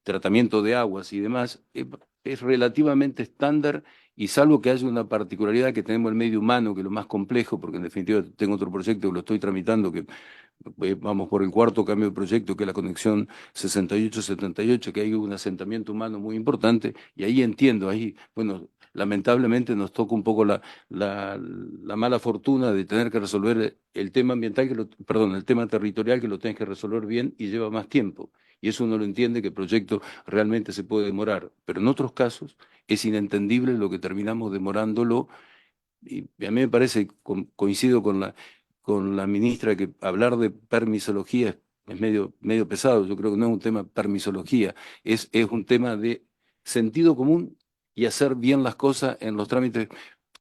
tratamiento de aguas y demás, es relativamente estándar y salvo que haya una particularidad que tenemos el medio humano, que es lo más complejo, porque en definitiva tengo otro proyecto que lo estoy tramitando, que vamos por el cuarto cambio de proyecto, que es la conexión 68-78, que hay un asentamiento humano muy importante, y ahí entiendo, bueno, lamentablemente nos toca un poco la mala fortuna de tener que resolver el tema ambiental, perdón, el tema territorial, que lo tienes que resolver bien y lleva más tiempo. Y eso uno lo entiende, que el proyecto realmente se puede demorar, pero en otros casos es inentendible lo que terminamos demorándolo y a mí me parece, coincido con la ministra, que hablar de permisología es medio pesado. Yo creo que no es un tema de permisología, es un tema de sentido común y hacer bien las cosas en los trámites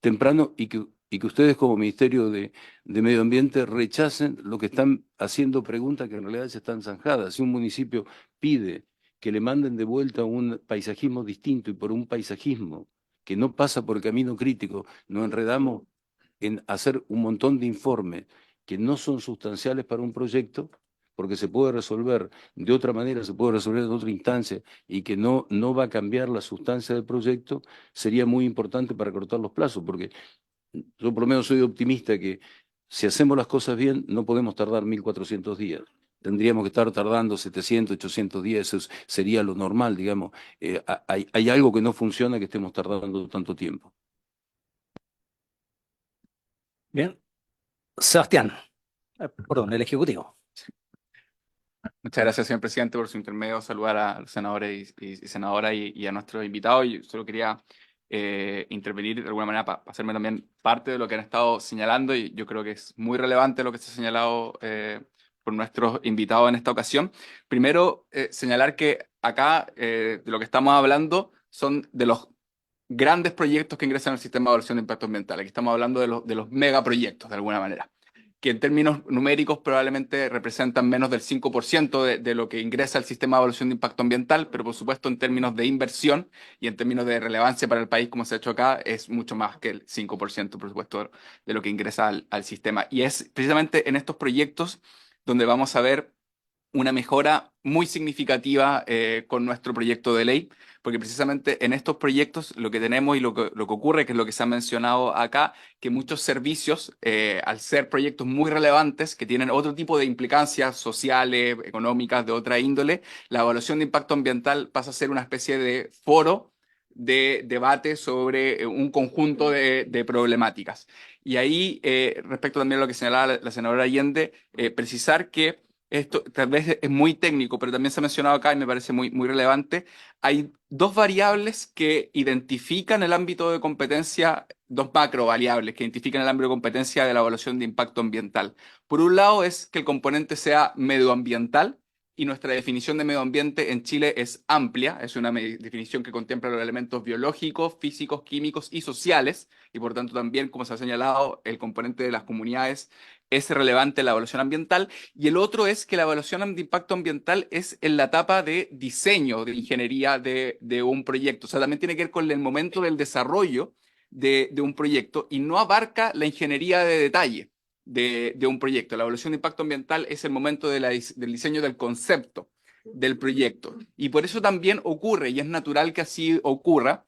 tempranos, y que ustedes como Ministerio de Medio Ambiente rechacen lo que están haciendo preguntas que en realidad ya están zanjadas. Si un municipio pide que le manden de vuelta un paisajismo distinto, y por un paisajismo que no pasa por camino crítico, nos enredamos en hacer un montón de informes que no son sustanciales para un proyecto, porque se puede resolver de otra manera, se puede resolver en otra instancia, y que no va a cambiar la sustancia del proyecto, sería muy importante para cortar los plazos, porque yo por lo menos soy optimista que si hacemos las cosas bien, no podemos tardar 1400 días. Tendríamos que estar tardando 700, 800 días, eso sería lo normal, digamos. Hay algo que no funciona, que estemos tardando tanto tiempo. Bien. Sebastián, perdón, el Ejecutivo. Muchas gracias, señor presidente, por su intermedio. Saludar a los senadores y senadoras y a nuestros invitados. Y solo quería intervenir de alguna manera para hacerme también parte de lo que han estado señalando, y yo creo que es muy relevante lo que se ha señalado por nuestros invitados en esta ocasión. Primero, señalar que acá de lo que estamos hablando son de los grandes proyectos que ingresan al sistema de evaluación de impacto ambiental. Aquí estamos hablando de los megaproyectos, de alguna manera, que en términos numéricos probablemente representan menos del 5% de lo que ingresa al sistema de evaluación de impacto ambiental, pero por supuesto en términos de inversión y en términos de relevancia para el país, como se ha hecho acá, es mucho más que el 5%, por supuesto, de lo que ingresa al sistema. Y es precisamente en estos proyectos donde vamos a ver una mejora muy significativa con nuestro proyecto de ley, porque precisamente en estos proyectos lo que tenemos y lo que ocurre, que es lo que se ha mencionado acá, que muchos servicios, al ser proyectos muy relevantes, que tienen otro tipo de implicancias sociales, económicas, de otra índole, la evaluación de impacto ambiental pasa a ser una especie de foro de debate sobre un conjunto de problemáticas. Y ahí, respecto también a lo que señalaba la senadora Allende, precisar que esto tal vez es muy técnico, pero también se ha mencionado acá y me parece muy relevante. Hay dos variables que identifican el ámbito de competencia, dos macro variables que identifican el ámbito de competencia de la evaluación de impacto ambiental. Por un lado es que el componente sea medioambiental, y nuestra definición de medio ambiente en Chile es amplia, es una definición que contempla los elementos biológicos, físicos, químicos y sociales, y por tanto también, como se ha señalado, el componente de las comunidades es relevante en la evaluación ambiental. Y el otro es que la evaluación de impacto ambiental es en la etapa de diseño, de ingeniería de un proyecto. O sea, también tiene que ver con el momento del desarrollo de un proyecto, y no abarca la ingeniería de detalle de un proyecto. La evaluación de impacto ambiental es el momento del diseño del concepto del proyecto. Y por eso también ocurre, y es natural que así ocurra,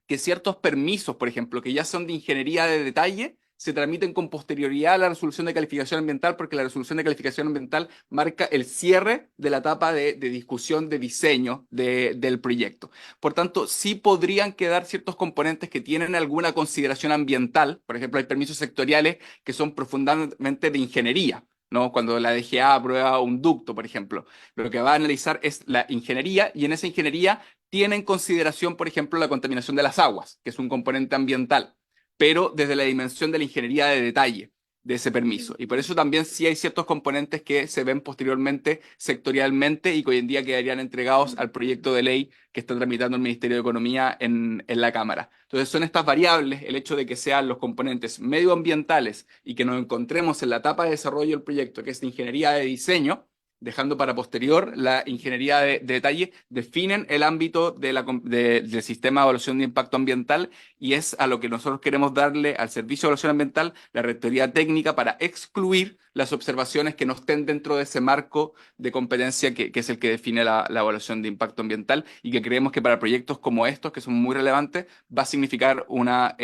que ciertos permisos, por ejemplo, que ya son de ingeniería de detalle, se tramiten con posterioridad a la resolución de calificación ambiental, porque la resolución de calificación ambiental marca el cierre de la etapa de discusión, de diseño del proyecto. Por tanto, sí podrían quedar ciertos componentes que tienen alguna consideración ambiental. Por ejemplo, hay permisos sectoriales que son profundamente de ingeniería, ¿no? Cuando la DGA aprueba un ducto, por ejemplo, lo que va a analizar es la ingeniería, y en esa ingeniería tiene en consideración, por ejemplo, la contaminación de las aguas, que es un componente ambiental, pero desde la dimensión de la ingeniería de detalle de ese permiso. Y por eso también sí hay ciertos componentes que se ven posteriormente sectorialmente y que hoy en día quedarían entregados al proyecto de ley que está tramitando el Ministerio de Economía en la Cámara. Entonces son estas variables, el hecho de que sean los componentes medioambientales y que nos encontremos en la etapa de desarrollo del proyecto, que es de ingeniería de diseño, dejando para posterior la ingeniería de detalle, definen el ámbito del sistema de evaluación de impacto ambiental, y es a lo que nosotros queremos darle al servicio de evaluación ambiental la rectoría técnica para excluir las observaciones que no estén dentro de ese marco de competencia que es el que define la evaluación de impacto ambiental, y que creemos que para proyectos como estos, que son muy relevantes, va a significar una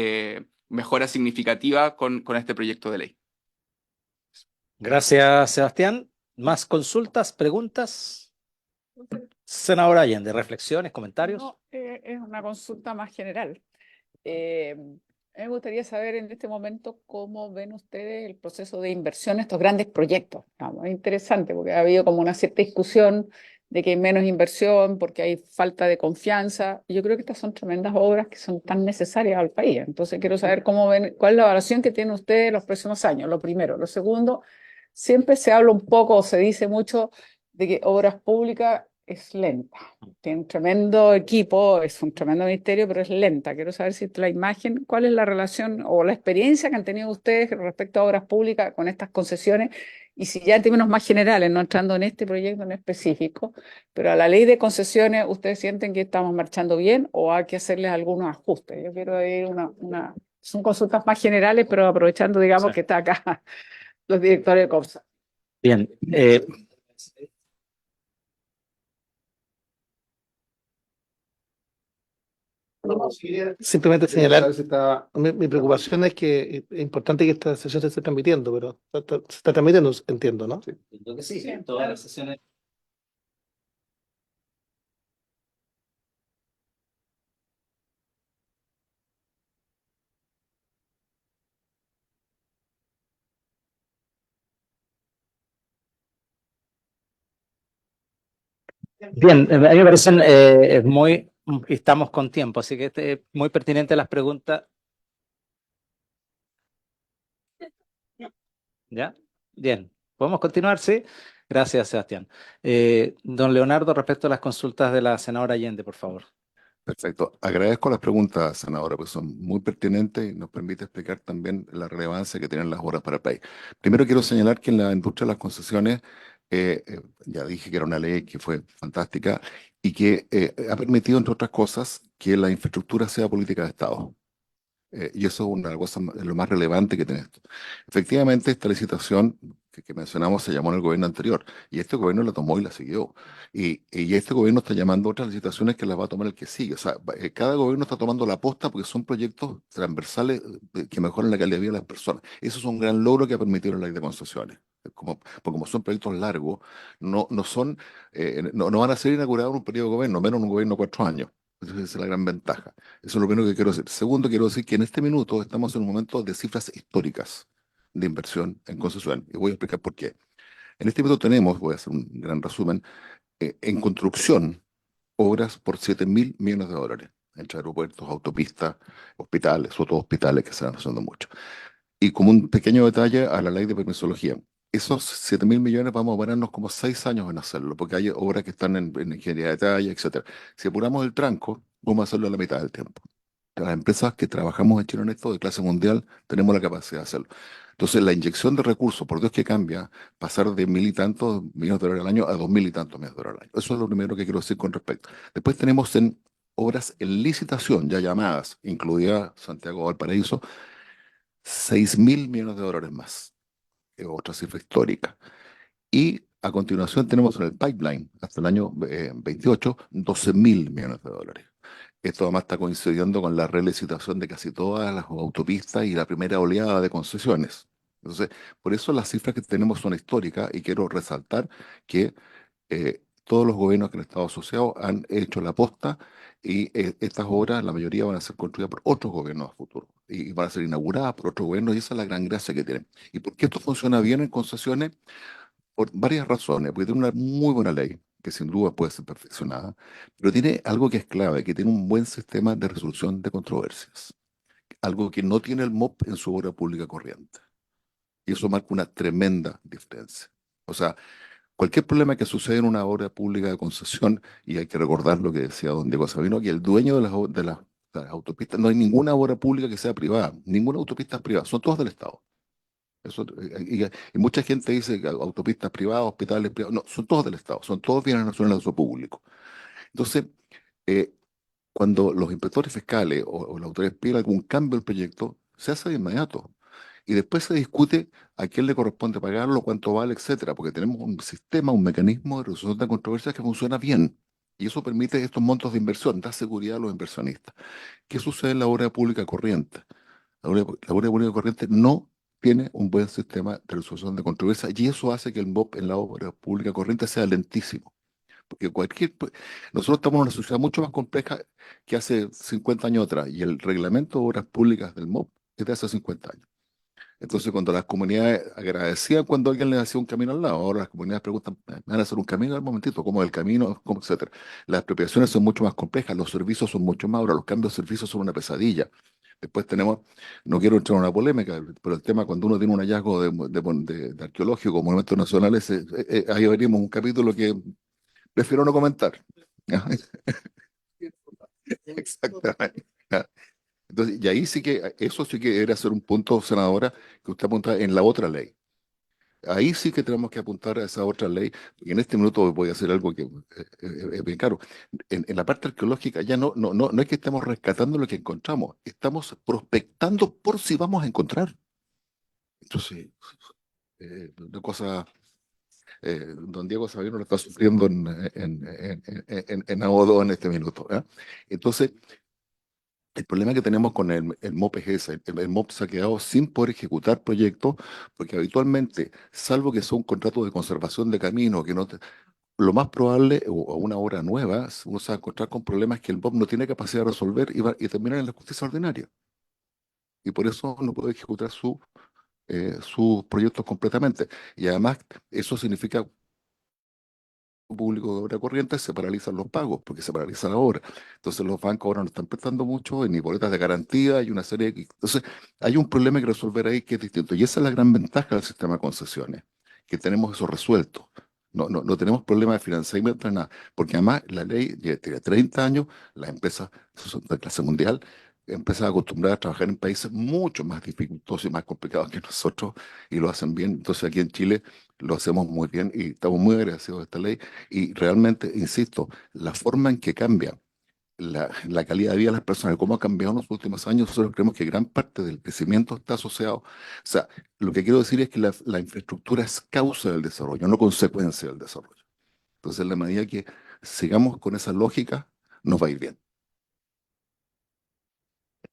mejora significativa con este proyecto de ley. Gracias, Sebastián. ¿Más consultas, preguntas? Senadora Allende, reflexiones, comentarios. No, es una consulta más general. Me gustaría saber en este momento cómo ven ustedes el proceso de inversión en estos grandes proyectos. Es interesante porque ha habido como una cierta discusión de que hay menos inversión, porque hay falta de confianza. Yo creo que estas son tremendas obras que son tan necesarias al país. Entonces quiero saber cómo ven, cuál es la evaluación que tienen ustedes los próximos años, lo primero. Lo segundo, siempre se habla un poco o se dice mucho de que obras públicas es lenta. Tiene un tremendo equipo, es un tremendo ministerio, pero es lenta. Quiero saber si la imagen, cuál es la relación o la experiencia que han tenido ustedes respecto a obras públicas con estas concesiones y si ya en términos más generales, no entrando en este proyecto en específico, pero a la ley de concesiones, ¿ustedes sienten que estamos marchando bien o hay que hacerles algunos ajustes? Yo quiero ir son consultas más generales, pero aprovechando, digamos, Sí. que está acá los directores de COPSA. Bien, Simplemente señalar, mi preocupación es que es importante que esta sesión se esté transmitiendo, pero se está transmitiendo, entiendo, ¿no? entiendo que sí, todas las sesiones. Bien, a mí me parecen estamos con tiempo, así que muy pertinente las preguntas. ¿Ya? Bien, ¿podemos continuar? Sí. Gracias, Sebastián. Don Leonardo, respecto a las consultas de la senadora Allende, por favor. Perfecto. Agradezco las preguntas, senadora, pues son muy pertinentes y nos permite explicar también la relevancia que tienen las obras para el país. Primero quiero señalar que en la industria de las concesiones, ya dije que era una ley que fue fantástica y que ha permitido, entre otras cosas, que la infraestructura sea política de Estado. Y eso es una cosa, lo más relevante que tiene esto. Efectivamente, esta licitación que mencionamos se llamó en el gobierno anterior, y este gobierno la tomó y la siguió. Y este gobierno está llamando otras licitaciones que las va a tomar el que sigue. O sea, cada gobierno está tomando la posta porque son proyectos transversales que mejoran la calidad de vida de las personas. Eso es un gran logro que ha permitido la ley de concesiones. Porque como son proyectos largos, no van a ser inaugurados en un periodo de gobierno, menos en un gobierno de 4 años. Esa es la gran ventaja. Eso es lo primero que quiero decir. Segundo, quiero decir que en este minuto estamos en un momento de cifras históricas de inversión en concesión. Y voy a explicar por qué. En este minuto tenemos, voy a hacer un gran resumen, en construcción obras por 7.000 millones de dólares, entre aeropuertos, autopistas, hospitales, sobre todo hospitales que se están haciendo mucho. Y como un pequeño detalle a la ley de permisología, esos 7.000 millones vamos a pararnos como 6 años en hacerlo, porque hay obras que están en ingeniería de detalle, etcétera. Si apuramos el tranco, vamos a hacerlo a la mitad del tiempo. Las empresas que trabajamos en Chile Honesto de clase mundial tenemos la capacidad de hacerlo. Entonces, la inyección de recursos, por Dios que cambia, pasar de 1.000 y tantos millones de dólares al año a 2.000 y tantos millones de dólares al año. Eso es lo primero que quiero decir con respecto. Después tenemos en obras en licitación, ya llamadas, incluida Santiago Valparaíso, 6.000 millones de dólares más, otra cifra histórica. Y a continuación tenemos en el pipeline, hasta el año 28, 12.000 millones de dólares. Esto además está coincidiendo con la relicitación de casi todas las autopistas y la primera oleada de concesiones. Entonces, por eso las cifras que tenemos son históricas y quiero resaltar que todos los gobiernos que han estado asociados han hecho la aposta y estas obras, la mayoría van a ser construidas por otros gobiernos a futuro y van a ser inauguradas por otros gobiernos y esa es la gran gracia que tienen. ¿Y por qué esto funciona bien en concesiones? Por varias razones, porque tiene una muy buena ley, que sin duda puede ser perfeccionada, pero tiene algo que es clave, que tiene un buen sistema de resolución de controversias, algo que no tiene el MOP en su obra pública corriente. Y eso marca una tremenda diferencia. O sea, cualquier problema que sucede en una obra pública de concesión, y hay que recordar lo que decía don Diego Sabino, que el dueño de las autopistas, no hay ninguna obra pública que sea privada, ninguna autopista es privada, son todas del Estado. Eso, y mucha gente dice que autopistas privadas, hospitales privados, no, son todos del Estado, son todos bienes nacionales de uso público. Entonces, eh, cuando los inspectores fiscales o las autoridades piden algún cambio del proyecto, se hace de inmediato. Y después se discute a quién le corresponde pagarlo, cuánto vale, etcétera, porque tenemos un sistema, un mecanismo de resolución de controversias que funciona bien. Y eso permite estos montos de inversión, da seguridad a los inversionistas. ¿Qué sucede en la obra pública corriente? La obra pública corriente no tiene un buen sistema de resolución de controversias y eso hace que el MOP en la obra pública corriente sea lentísimo. Porque nosotros estamos en una sociedad mucho más compleja que hace 50 años atrás y el reglamento de obras públicas del MOP es de hace 50 años. Entonces, cuando las comunidades agradecían cuando alguien les hacía un camino al lado, ahora las comunidades preguntan, ¿me van a hacer un camino al momentito? ¿Cómo es el camino? ¿Cómo, etcétera? Las expropiaciones son mucho más complejas, los servicios son mucho más, ahora los cambios de servicios son una pesadilla. Después tenemos, no quiero entrar en una polémica, pero el tema cuando uno tiene un hallazgo de arqueológico, monumentos nacionales, ahí veríamos un capítulo que prefiero no comentar. Exactamente. Entonces, y ahí sí que, eso sí que era ser un punto, senadora, que usted apunta en la otra ley. Ahí sí que tenemos que apuntar a esa otra ley, y en este minuto voy a hacer algo que es bien claro. En la parte arqueológica ya no es que estemos rescatando lo que encontramos, estamos prospectando por si vamos a encontrar. Entonces, una cosa, don Diego Sabino lo está sufriendo en Aodo en este minuto. Entonces, el problema que tenemos con el MOP es ese, el MOP se ha quedado sin poder ejecutar proyectos, porque habitualmente, salvo que sea un contrato de conservación de camino, que no te- lo más probable, o una obra nueva, uno se va a encontrar con problemas que el MOP no tiene capacidad de resolver y terminar en la justicia ordinaria. Y por eso no puede ejecutar sus proyectos completamente. Y además, eso significa público de obra corriente, se paralizan los pagos porque se paraliza la obra. Entonces los bancos ahora no están prestando mucho, ni boletas de garantía, hay una serie de... Entonces hay un problema que resolver ahí que es distinto. Y esa es la gran ventaja del sistema de concesiones, que tenemos eso resuelto. No tenemos problema de financiamiento ni nada, porque además la ley ya tiene 30 años, las empresas son de clase mundial, empresas acostumbradas a trabajar en países mucho más dificultosos y más complicados que nosotros, y lo hacen bien. Entonces aquí en Chile lo hacemos muy bien y estamos muy agradecidos de esta ley. Y realmente, insisto, la forma en que cambia la calidad de vida de las personas, cómo ha cambiado en los últimos años, nosotros creemos que gran parte del crecimiento está asociado. O sea, lo que quiero decir es que la infraestructura es causa del desarrollo, no consecuencia del desarrollo. Entonces, en la medida que sigamos con esa lógica, nos va a ir bien.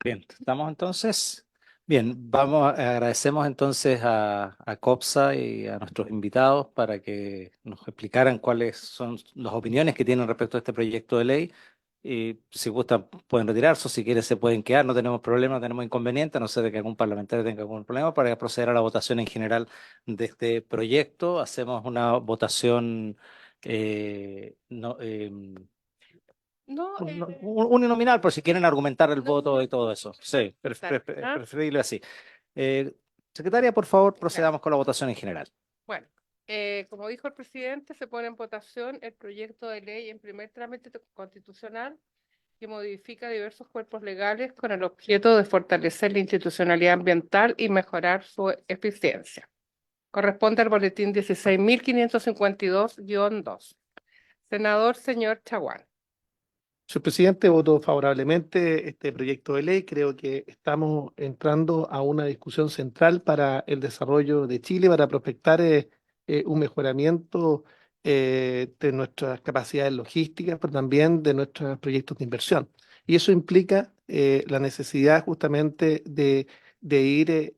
Bien, estamos entonces. Bien, agradecemos entonces a COPSA y a nuestros invitados para que nos explicaran cuáles son las opiniones que tienen respecto a este proyecto de ley. Y si gustan, pueden retirarse, o si quieren, se pueden quedar. No tenemos problema, no tenemos inconveniente, a no ser de que algún parlamentario tenga algún problema para proceder a la votación en general de este proyecto. Hacemos una votación no, No, uninominal, por si quieren argumentar el voto y todo eso. Sí, ¿Ah? preferible así. Secretaria, por favor, Ya. procedamos con la votación en general. Bueno, como dijo el presidente, se pone en votación el proyecto de ley en primer trámite constitucional que modifica diversos cuerpos legales con el objeto de fortalecer la institucionalidad ambiental y mejorar su eficiencia. Corresponde al boletín 16.552-2. Senador, señor Chaguán. Señor presidente, voto favorablemente este proyecto de ley. Creo que estamos entrando a una discusión central para el desarrollo de Chile, para prospectar un mejoramiento de nuestras capacidades logísticas, pero también de nuestros proyectos de inversión. Y eso implica la necesidad justamente de ir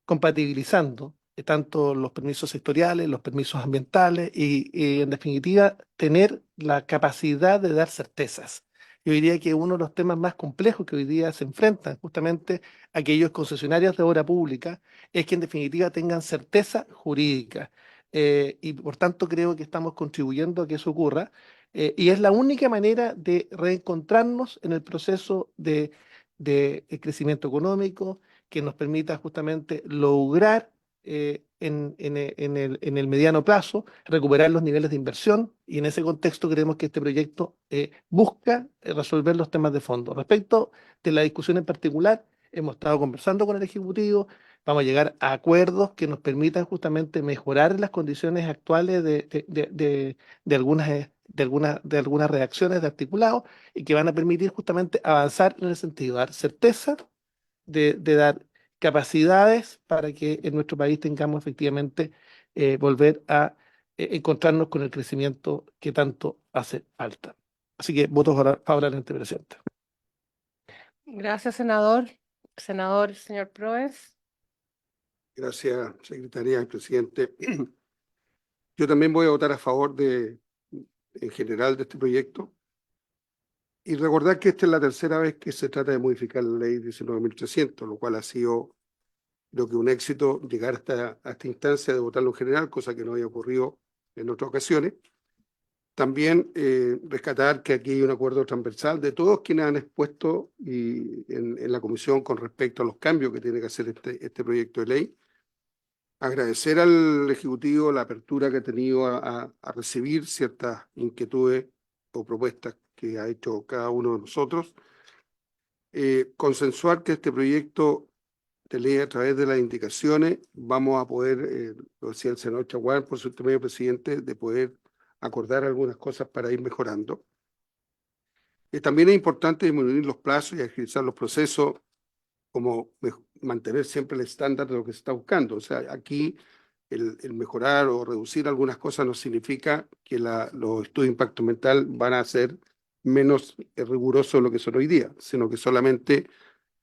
compatibilizando tanto los permisos sectoriales, los permisos ambientales y, en definitiva, tener la capacidad de dar certezas. Yo diría que uno de los temas más complejos que hoy día se enfrentan justamente aquellos concesionarios de obra pública es que en definitiva tengan certeza jurídica. Y por tanto creo que estamos contribuyendo a que eso ocurra. Y es la única manera de reencontrarnos en el proceso de crecimiento económico que nos permita justamente lograr en el mediano plazo recuperar los niveles de inversión, y en ese contexto creemos que este proyecto busca resolver los temas de fondo. Respecto de la discusión en particular, hemos estado conversando con el Ejecutivo, vamos a llegar a acuerdos que nos permitan justamente mejorar las condiciones actuales de algunas reacciones de articulado, y que van a permitir justamente avanzar en el sentido de dar certeza, de dar capacidades para que en nuestro país tengamos efectivamente volver a encontrarnos con el crecimiento que tanto hace falta. Así que voto favorablemente, presidente. Gracias, senador. Senador, señor Proes. Gracias, secretaria y presidente. Yo también voy a votar a favor en general de este proyecto. Y recordar que esta es la tercera vez que se trata de modificar la ley 19.300, lo cual ha sido Creo que un éxito llegar a esta instancia de votarlo en general, cosa que no había ocurrido en otras ocasiones. También rescatar que aquí hay un acuerdo transversal de todos quienes han expuesto en la comisión con respecto a los cambios que tiene que hacer este proyecto de ley. Agradecer al Ejecutivo la apertura que ha tenido a recibir ciertas inquietudes o propuestas que ha hecho cada uno de nosotros. Consensuar que este proyecto de ley a través de las indicaciones vamos a poder, lo decía el senador Chaguán por su intermedio presidente, de poder acordar algunas cosas para ir mejorando. También es importante disminuir los plazos y agilizar los procesos, como mantener siempre el estándar de lo que se está buscando. O sea, aquí el mejorar o reducir algunas cosas no significa que los estudios de impacto ambiental van a ser menos rigurosos de lo que son hoy día, sino que solamente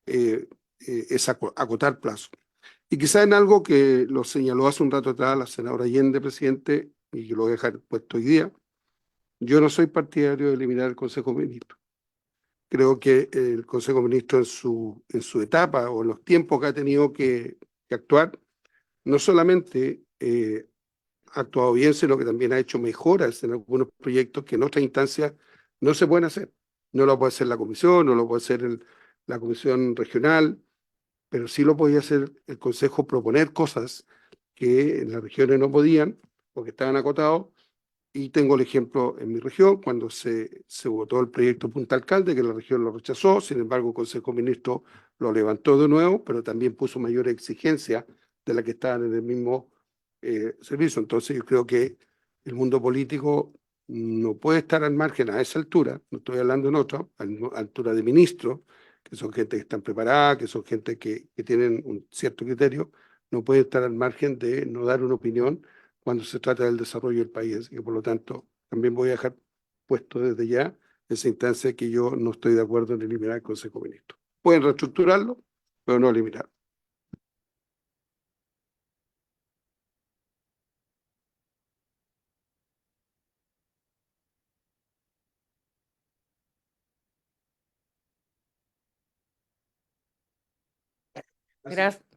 es acotar plazos. Y quizá en algo que lo señaló hace un rato atrás la senadora Allende, presidente, y que lo voy a dejar puesto hoy día, yo no soy partidario de eliminar el Consejo de Ministros. Creo que el Consejo de Ministros en su etapa o en los tiempos que ha tenido que actuar, no solamente ha actuado bien, sino que también ha hecho mejoras en algunos proyectos que en otras instancias no se pueden hacer. No lo puede hacer la comisión, no lo puede hacer la comisión regional, pero sí lo podía hacer el Consejo, proponer cosas que en las regiones no podían porque estaban acotados. Y tengo el ejemplo en mi región, cuando se votó el proyecto Punta Alcalde, que la región lo rechazó, sin embargo el Consejo de Ministros lo levantó de nuevo, pero también puso mayores exigencias de las que estaban en el mismo servicio. Entonces yo creo que el mundo político no puede estar al margen a esa altura, no estoy hablando en otra, a la altura de ministros, que son gente que están preparada, que son gente que tienen un cierto criterio, no puede estar al margen de no dar una opinión cuando se trata del desarrollo del país. Y por lo tanto, también voy a dejar puesto desde ya esa instancia que yo no estoy de acuerdo en eliminar el Consejo de Ministros. Pueden reestructurarlo, pero no eliminar.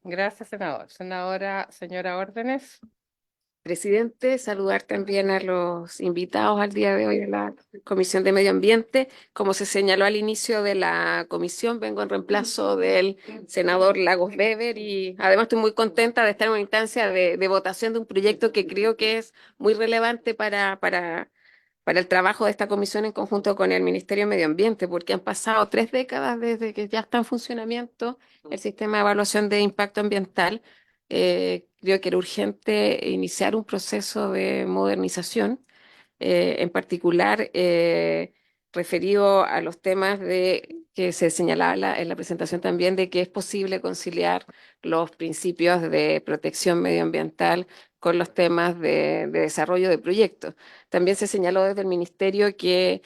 Gracias, senador. Señora Órdenes. Presidente, saludar también a los invitados al día de hoy de la Comisión de Medio Ambiente. Como se señaló al inicio de la comisión, vengo en reemplazo del senador Lagos Weber y además estoy muy contenta de estar en una instancia de votación de un proyecto que creo que es muy relevante para el trabajo de esta comisión en conjunto con el Ministerio de Medio Ambiente, porque han pasado 3 décadas desde que ya está en funcionamiento el sistema de evaluación de impacto ambiental. Creo que era urgente iniciar un proceso de modernización, en particular referido a los temas que se señalaba en la presentación también, de que es posible conciliar los principios de protección medioambiental con los temas de desarrollo de proyectos. También se señaló desde el Ministerio que,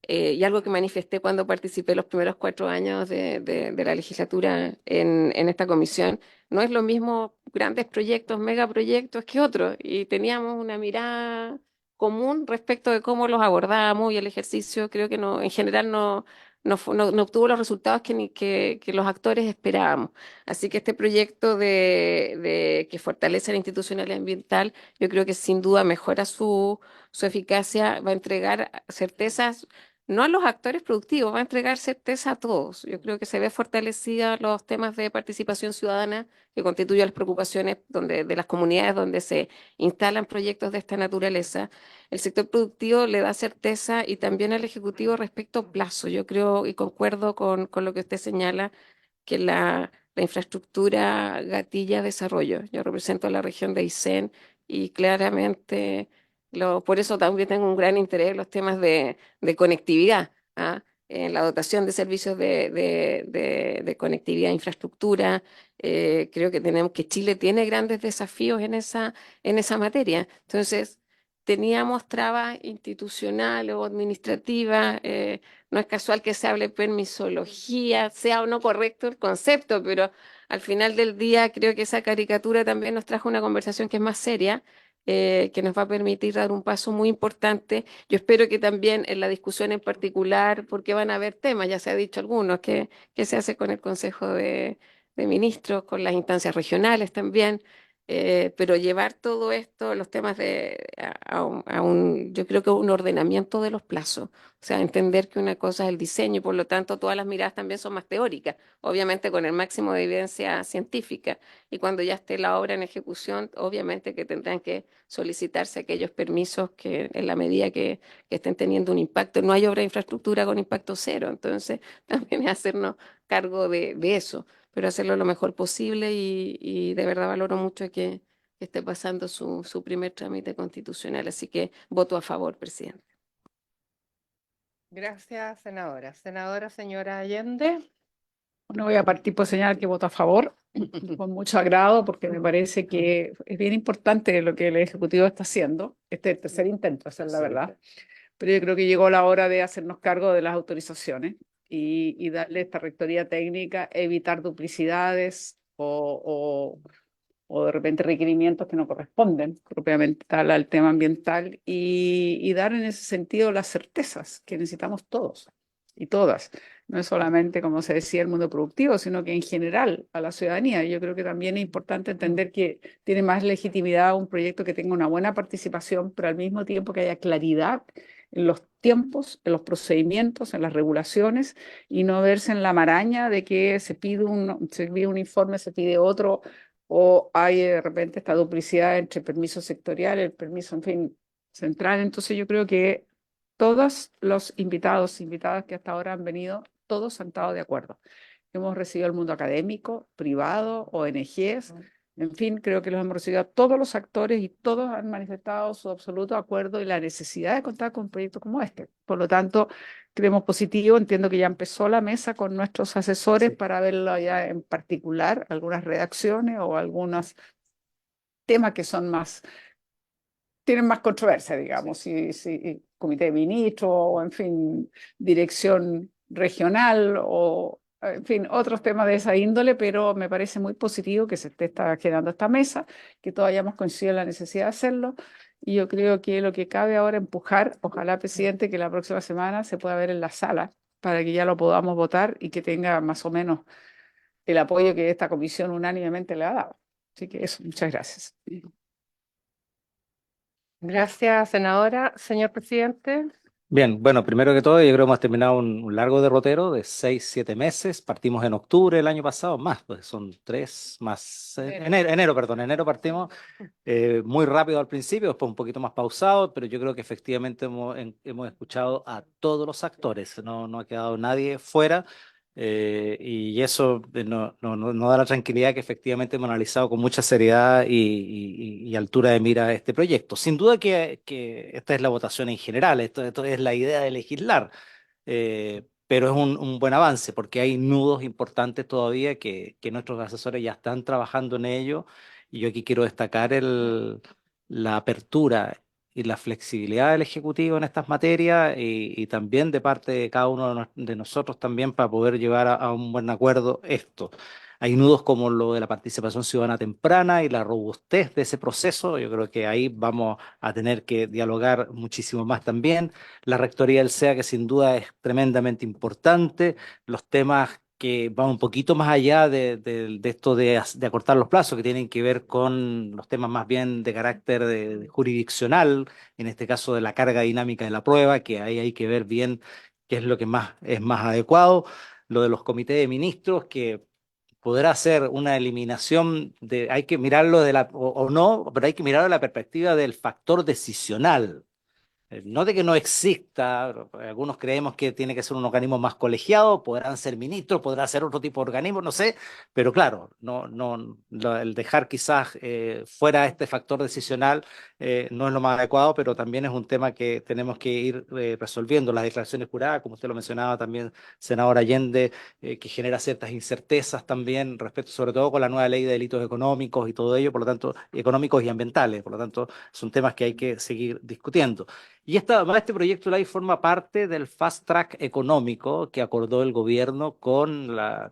y algo que manifesté cuando participé los primeros 4 años de la legislatura en esta comisión, no es lo mismo grandes proyectos, megaproyectos que otros, y teníamos una mirada común respecto de cómo los abordábamos y el ejercicio creo que no, en general no obtuvo los resultados que los actores esperábamos. Así que este proyecto que fortalece la institucionalidad ambiental, yo creo que sin duda mejora su eficacia, va a entregar certezas no a los actores productivos, va a entregar certeza a todos. Yo creo que se ve fortalecida los temas de participación ciudadana que constituyen las preocupaciones de las comunidades donde se instalan proyectos de esta naturaleza. El sector productivo le da certeza y también al Ejecutivo respecto a plazo. Yo creo y concuerdo con lo que usted señala, que la infraestructura gatilla desarrollo. Yo represento a la región de Aysén y claramente por eso también tengo un gran interés en los temas de conectividad, ¿ah? En la dotación de servicios de conectividad e infraestructura. Creo que Chile tiene grandes desafíos en esa materia. Entonces, teníamos trabas institucionales o administrativas. No es casual que se hable de permisología, sea o no correcto el concepto, pero al final del día creo que esa caricatura también nos trajo una conversación que es más seria, que nos va a permitir dar un paso muy importante. Yo espero que también en la discusión en particular, porque van a haber temas, ya se ha dicho algunos, que se hace con el Consejo de de Ministros, con las instancias regionales también, pero llevar todo esto, los temas yo creo que un ordenamiento de los plazos, o sea, entender que una cosa es el diseño y por lo tanto todas las miradas también son más teóricas, obviamente con el máximo de evidencia científica, y cuando ya esté la obra en ejecución, obviamente que tendrán que solicitarse aquellos permisos que en la medida que estén teniendo un impacto. No hay obra de infraestructura con impacto cero, entonces también es hacernos cargo de eso, pero hacerlo lo mejor posible y de verdad valoro mucho que esté pasando su primer trámite constitucional. Así que voto a favor, presidente. Gracias, senadora. Senadora señora Allende. No voy a partir por señalar que voto a favor, con mucho agrado, porque me parece que es bien importante lo que el Ejecutivo está haciendo. Este es el tercer intento, esa es la verdad. Pero yo creo que llegó la hora de hacernos cargo de las autorizaciones y darle esta rectoría técnica, evitar duplicidades o de repente requerimientos que no corresponden propiamente tal al tema ambiental y dar en ese sentido las certezas que necesitamos todos y todas. No es solamente, como se decía, el mundo productivo, sino que en general a la ciudadanía. Yo creo que también es importante entender que tiene más legitimidad un proyecto que tenga una buena participación, pero al mismo tiempo que haya claridad en los tiempos, en los procedimientos, en las regulaciones, y no verse en la maraña de que se pide un informe, se pide otro, o hay de repente esta duplicidad entre permiso sectorial, el permiso, en fin, central. Entonces yo creo que todos los invitados, invitadas que hasta ahora han venido, todos han estado de acuerdo. Hemos recibido al mundo académico, privado, ONGs, en fin, creo que los hemos recibido a todos los actores y todos han manifestado su absoluto acuerdo y la necesidad de contar con un proyecto como este. Por lo tanto, creemos positivo. Entiendo que ya empezó la mesa con nuestros asesores para verlo ya en particular, algunas redacciones o algunos temas que son más, tienen más controversia, digamos, si comité de ministros o, en fin, dirección regional o, en fin, otros temas de esa índole, pero me parece muy positivo que se esté generando esta mesa, que todos hayamos coincidido en la necesidad de hacerlo, y yo creo que lo que cabe ahora es empujar, ojalá, presidente, que la próxima semana se pueda ver en la sala para que ya lo podamos votar y que tenga más o menos el apoyo que esta comisión unánimemente le ha dado. Así que eso, muchas gracias. Gracias, senadora. Señor presidente. Bien, bueno, primero que todo, yo creo que hemos terminado un largo derrotero de 6, 7 meses. Partimos en octubre del año pasado, más, pues son 3 más, enero partimos, muy rápido al principio, después un poquito más pausado, pero yo creo que efectivamente hemos escuchado a todos los actores, no ha quedado nadie fuera. Y eso nos da la tranquilidad que efectivamente hemos analizado con mucha seriedad y altura de mira este proyecto. Sin duda que esta es la votación en general, esto es la idea de legislar, pero es un buen avance porque hay nudos importantes todavía que nuestros asesores ya están trabajando en ello, y yo aquí quiero destacar la apertura y la flexibilidad del Ejecutivo en estas materias y también de parte de cada uno de nosotros también para poder llevar a un buen acuerdo esto. Hay nudos como lo de la participación ciudadana temprana y la robustez de ese proceso. Yo creo que ahí vamos a tener que dialogar muchísimo más también. La rectoría del SEA, que sin duda es tremendamente importante. Los temas que van un poquito más allá de esto de acortar los plazos, que tienen que ver con los temas más bien de carácter de jurisdiccional, en este caso de la carga dinámica de la prueba, que ahí hay que ver bien qué es lo que es más adecuado. Lo de los comités de ministros, que podrá ser una eliminación hay que mirarlo o no, pero hay que mirarlo de la perspectiva del factor decisional. No de que no exista, algunos creemos que tiene que ser un organismo más colegiado, podrán ser ministros, podrá ser otro tipo de organismo, no sé, pero claro, el dejar quizás fuera este factor decisional no es lo más adecuado, pero también es un tema que tenemos que ir resolviendo. Las declaraciones juradas, como usted lo mencionaba también, senador Allende, que genera ciertas incertezas también respecto, sobre todo con la nueva ley de delitos económicos y todo ello, por lo tanto, económicos y ambientales, por lo tanto, son temas que hay que seguir discutiendo. Y este proyecto de ley forma parte del fast track económico que acordó el gobierno con la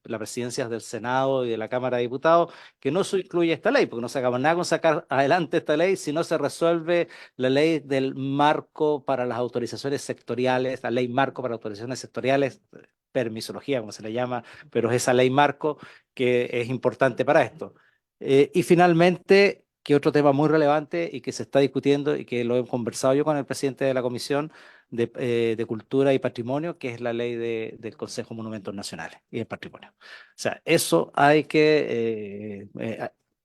presidencia del Senado y de la Cámara de Diputados, que no se incluye esta ley, porque no sacamos nada con sacar adelante esta ley si no se resuelve la ley del marco para las autorizaciones sectoriales, la ley marco para autorizaciones sectoriales. permisología, como se le llama, pero es esa ley marco que es importante para esto. Y finalmente, que otro tema muy relevante y que se está discutiendo y que lo he conversado yo con el presidente de la Comisión de Cultura y Patrimonio, que es la ley del Consejo de Monumentos Nacionales y del Patrimonio. O sea, eso hay que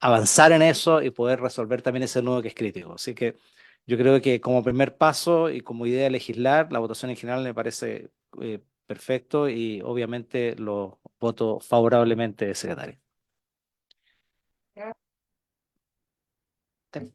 avanzar en eso y poder resolver también ese nudo que es crítico. Así que yo creo que como primer paso y como idea de legislar, la votación en general me parece perfecto y obviamente lo voto favorablemente, secretario.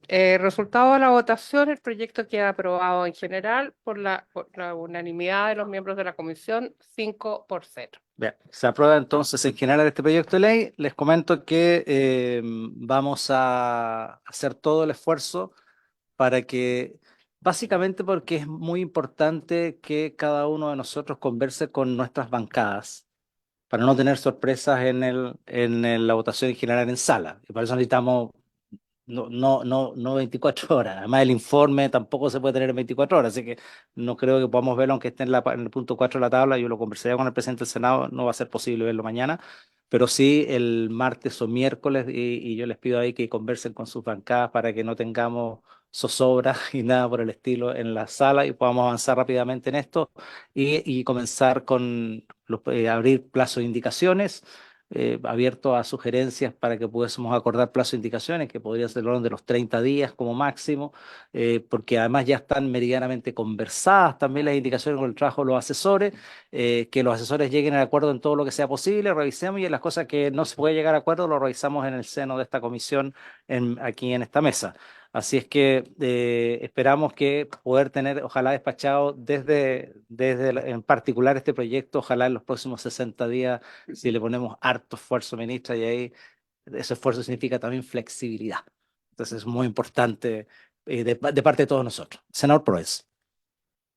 Resultado de la votación, el proyecto queda aprobado en general por la unanimidad de los miembros de la comisión, 5-0. Bien, se aprueba entonces en general este proyecto de ley. Les comento que vamos a hacer todo el esfuerzo para que, básicamente porque es muy importante que cada uno de nosotros converse con nuestras bancadas para no tener sorpresas en la votación en general en sala. Y por eso necesitamos no 24 horas. Además, el informe tampoco se puede tener en 24 horas, así que no creo que podamos verlo aunque esté en el punto 4 de la tabla. Yo lo conversaría con el presidente del Senado, no va a ser posible verlo mañana, pero sí el martes o miércoles y yo les pido ahí que conversen con sus bancadas para que no tengamos zozobra y nada por el estilo en la sala y podamos avanzar rápidamente en esto y comenzar con abrir plazo de indicaciones abierto a sugerencias para que pudiésemos acordar plazo de indicaciones, que podría ser el orden de los 30 días como máximo, porque además ya están meridianamente conversadas también las indicaciones con el trabajo de los asesores, que los asesores lleguen al acuerdo en todo lo que sea posible, revisemos y en las cosas que no se puede llegar a acuerdo lo revisamos en el seno de esta comisión aquí en esta mesa. Así es que esperamos que poder tener, ojalá despachado en particular este proyecto, ojalá en los próximos 60 días, si le ponemos harto esfuerzo, ministra, y ahí ese esfuerzo significa también flexibilidad. Entonces es muy importante de parte de todos nosotros. Senador Proes.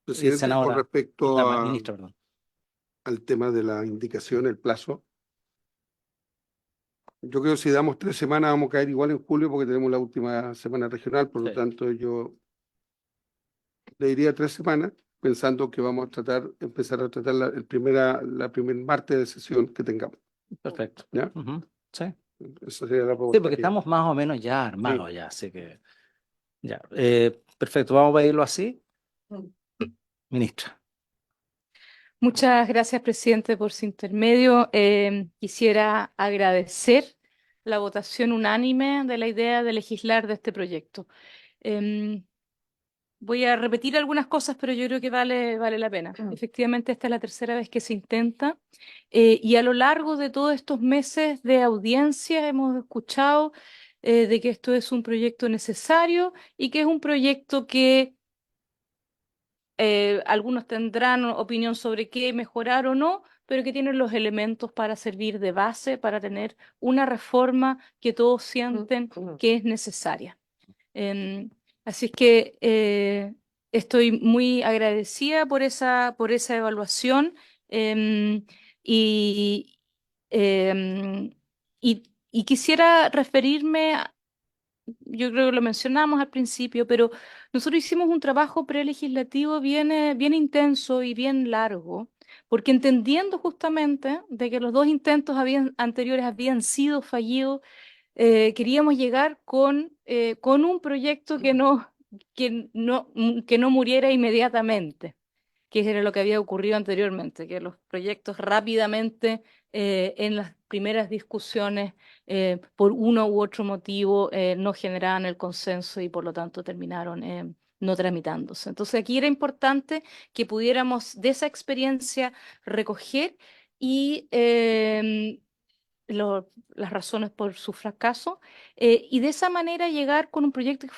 Presidente, con Senadora, respecto ministra, perdón. al tema de la indicación, el plazo, yo creo que si damos 3 semanas vamos a caer igual en julio porque tenemos la última semana regional, por lo Sí. tanto yo le diría 3 semanas, pensando que vamos a empezar a tratar la primer martes de sesión que tengamos. Perfecto. ¿Ya? Ujú. Sí. Esa sería la Sí, propuesta. porque que- estamos más o menos ya armados ya, así que ya. Perfecto, vamos a pedirlo así. Ministra. Muchas gracias, presidente, por su intermedio. Quisiera agradecer la votación unánime de la idea de legislar de este proyecto. Voy a repetir algunas cosas, pero yo creo que vale la pena. Efectivamente, esta es la tercera vez que se intenta y a lo largo de todos estos meses de audiencia hemos escuchado de que esto es un proyecto necesario y que es un proyecto que algunos tendrán opinión sobre qué mejorar o no, pero que tienen los elementos para servir de base, para tener una reforma que todos sienten que es necesaria. Así es que estoy muy agradecida por esa evaluación y, em, y quisiera referirme yo creo que lo mencionamos al principio, pero nosotros hicimos un trabajo prelegislativo bien intenso y bien largo, porque entendiendo justamente de que los dos intentos anteriores habían sido fallidos, queríamos llegar con un proyecto que no muriera inmediatamente, que era lo que había ocurrido anteriormente, que los proyectos rápidamente en las primeras discusiones por uno u otro motivo no generaban el consenso y por lo tanto terminaron no tramitándose. Entonces aquí era importante que pudiéramos de esa experiencia recoger y las razones por su fracaso y de esa manera llegar con un proyecto que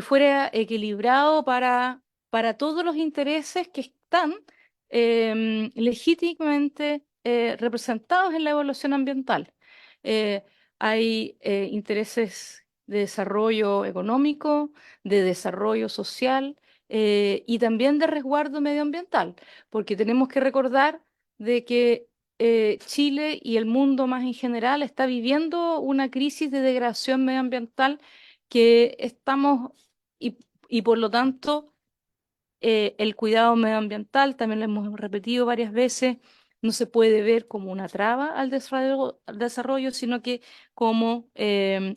fuera equilibrado para todos los intereses que están legítimamente representados en la evaluación ambiental. Eh, Hay intereses de desarrollo económico, de desarrollo social y también de resguardo medioambiental, porque tenemos que recordar de que Chile y el mundo más en general está viviendo una crisis de degradación medioambiental que estamos y por lo tanto El cuidado medioambiental, también lo hemos repetido varias veces, no se puede ver como una traba al desarrollo, sino que como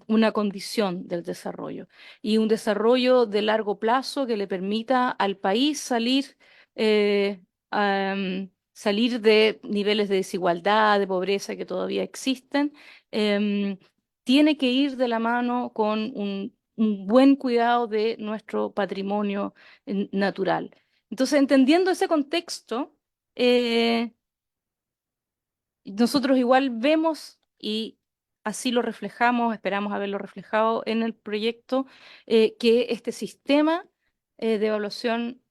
una condición del desarrollo. Y un desarrollo de largo plazo que le permita al país salir de niveles de desigualdad, de pobreza que todavía existen, tiene que ir de la mano con un buen cuidado de nuestro patrimonio natural. Entonces, entendiendo ese contexto, nosotros igual vemos y así lo reflejamos, esperamos haberlo reflejado en el proyecto, que este sistema de evaluación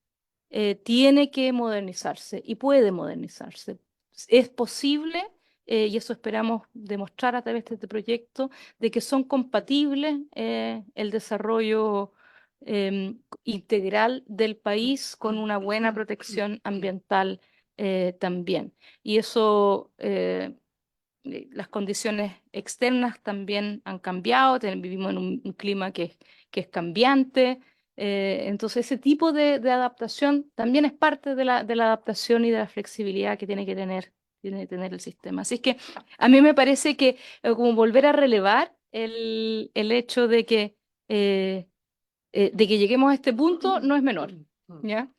tiene que modernizarse y puede modernizarse. Es posible, y eso esperamos demostrar a través de este proyecto, de que son compatibles el desarrollo integral del país con una buena protección ambiental también. Y eso, las condiciones externas también han cambiado, vivimos en un clima que es cambiante. Entonces, ese tipo de adaptación también es parte de la adaptación y de la flexibilidad que tiene que tener el sistema. Así es que a mí me parece que como volver a relevar el hecho de que lleguemos a este punto no es menor, ¿ya?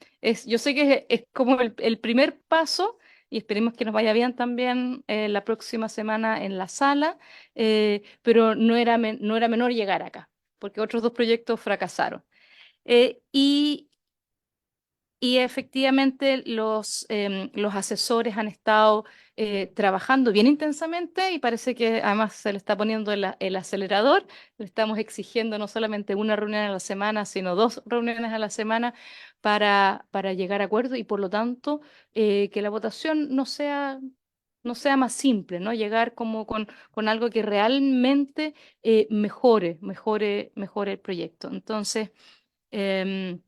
Yo sé que es como el primer paso y esperemos que nos vaya bien también la próxima semana en la sala, pero no era menor llegar acá, porque otros dos proyectos fracasaron. Eh, y, y efectivamente los asesores han estado trabajando bien intensamente y parece que además se le está poniendo el acelerador. Le estamos exigiendo no solamente una reunión a la semana, sino 2 reuniones a la semana para llegar a acuerdo y por lo tanto que la votación no sea más simple, ¿no? Llegar como con algo que realmente mejore el proyecto. Entonces, em,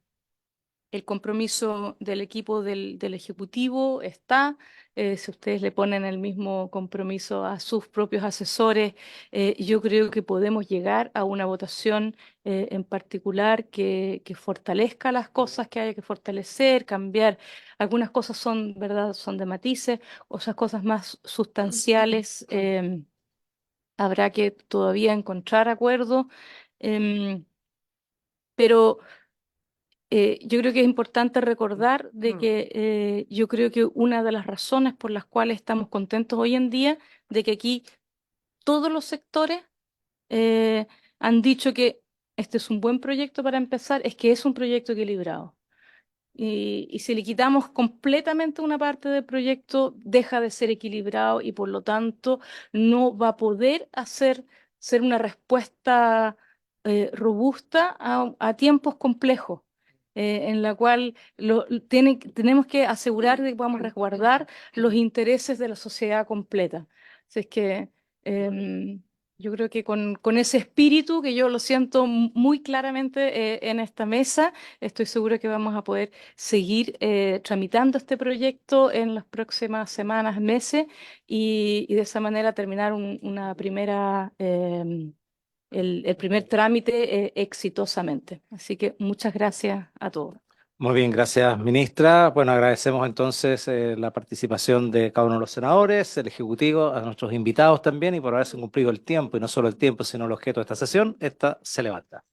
el compromiso del equipo del Ejecutivo está. Si ustedes le ponen el mismo compromiso a sus propios asesores, yo creo que podemos llegar a una votación en particular que fortalezca las cosas que haya que fortalecer, cambiar. Algunas cosas son, ¿verdad? Son de matices, otras cosas más sustanciales. Habrá que todavía encontrar acuerdo. em, pero yo creo que es importante recordar de que yo creo que una de las razones por las cuales estamos contentos hoy en día, de que aquí todos los sectores han dicho que este es un buen proyecto para empezar, es que es un proyecto equilibrado. Y si le quitamos completamente una parte del proyecto, deja de ser equilibrado y por lo tanto no va a poder ser una respuesta robusta a tiempos complejos, en la cual tenemos que asegurar de que podamos resguardar los intereses de la sociedad completa. Así es que yo creo que con ese espíritu que yo lo siento muy claramente en esta mesa, estoy segura que vamos a poder seguir tramitando este proyecto en las próximas semanas, meses, y de esa manera terminar una primera, el primer trámite exitosamente. Así que muchas gracias a todos. Muy bien, gracias, ministra. Bueno, agradecemos entonces la participación de cada uno de los senadores, el Ejecutivo, a nuestros invitados también y por haberse cumplido el tiempo, y no solo el tiempo, sino el objeto de esta sesión. Esta se levanta.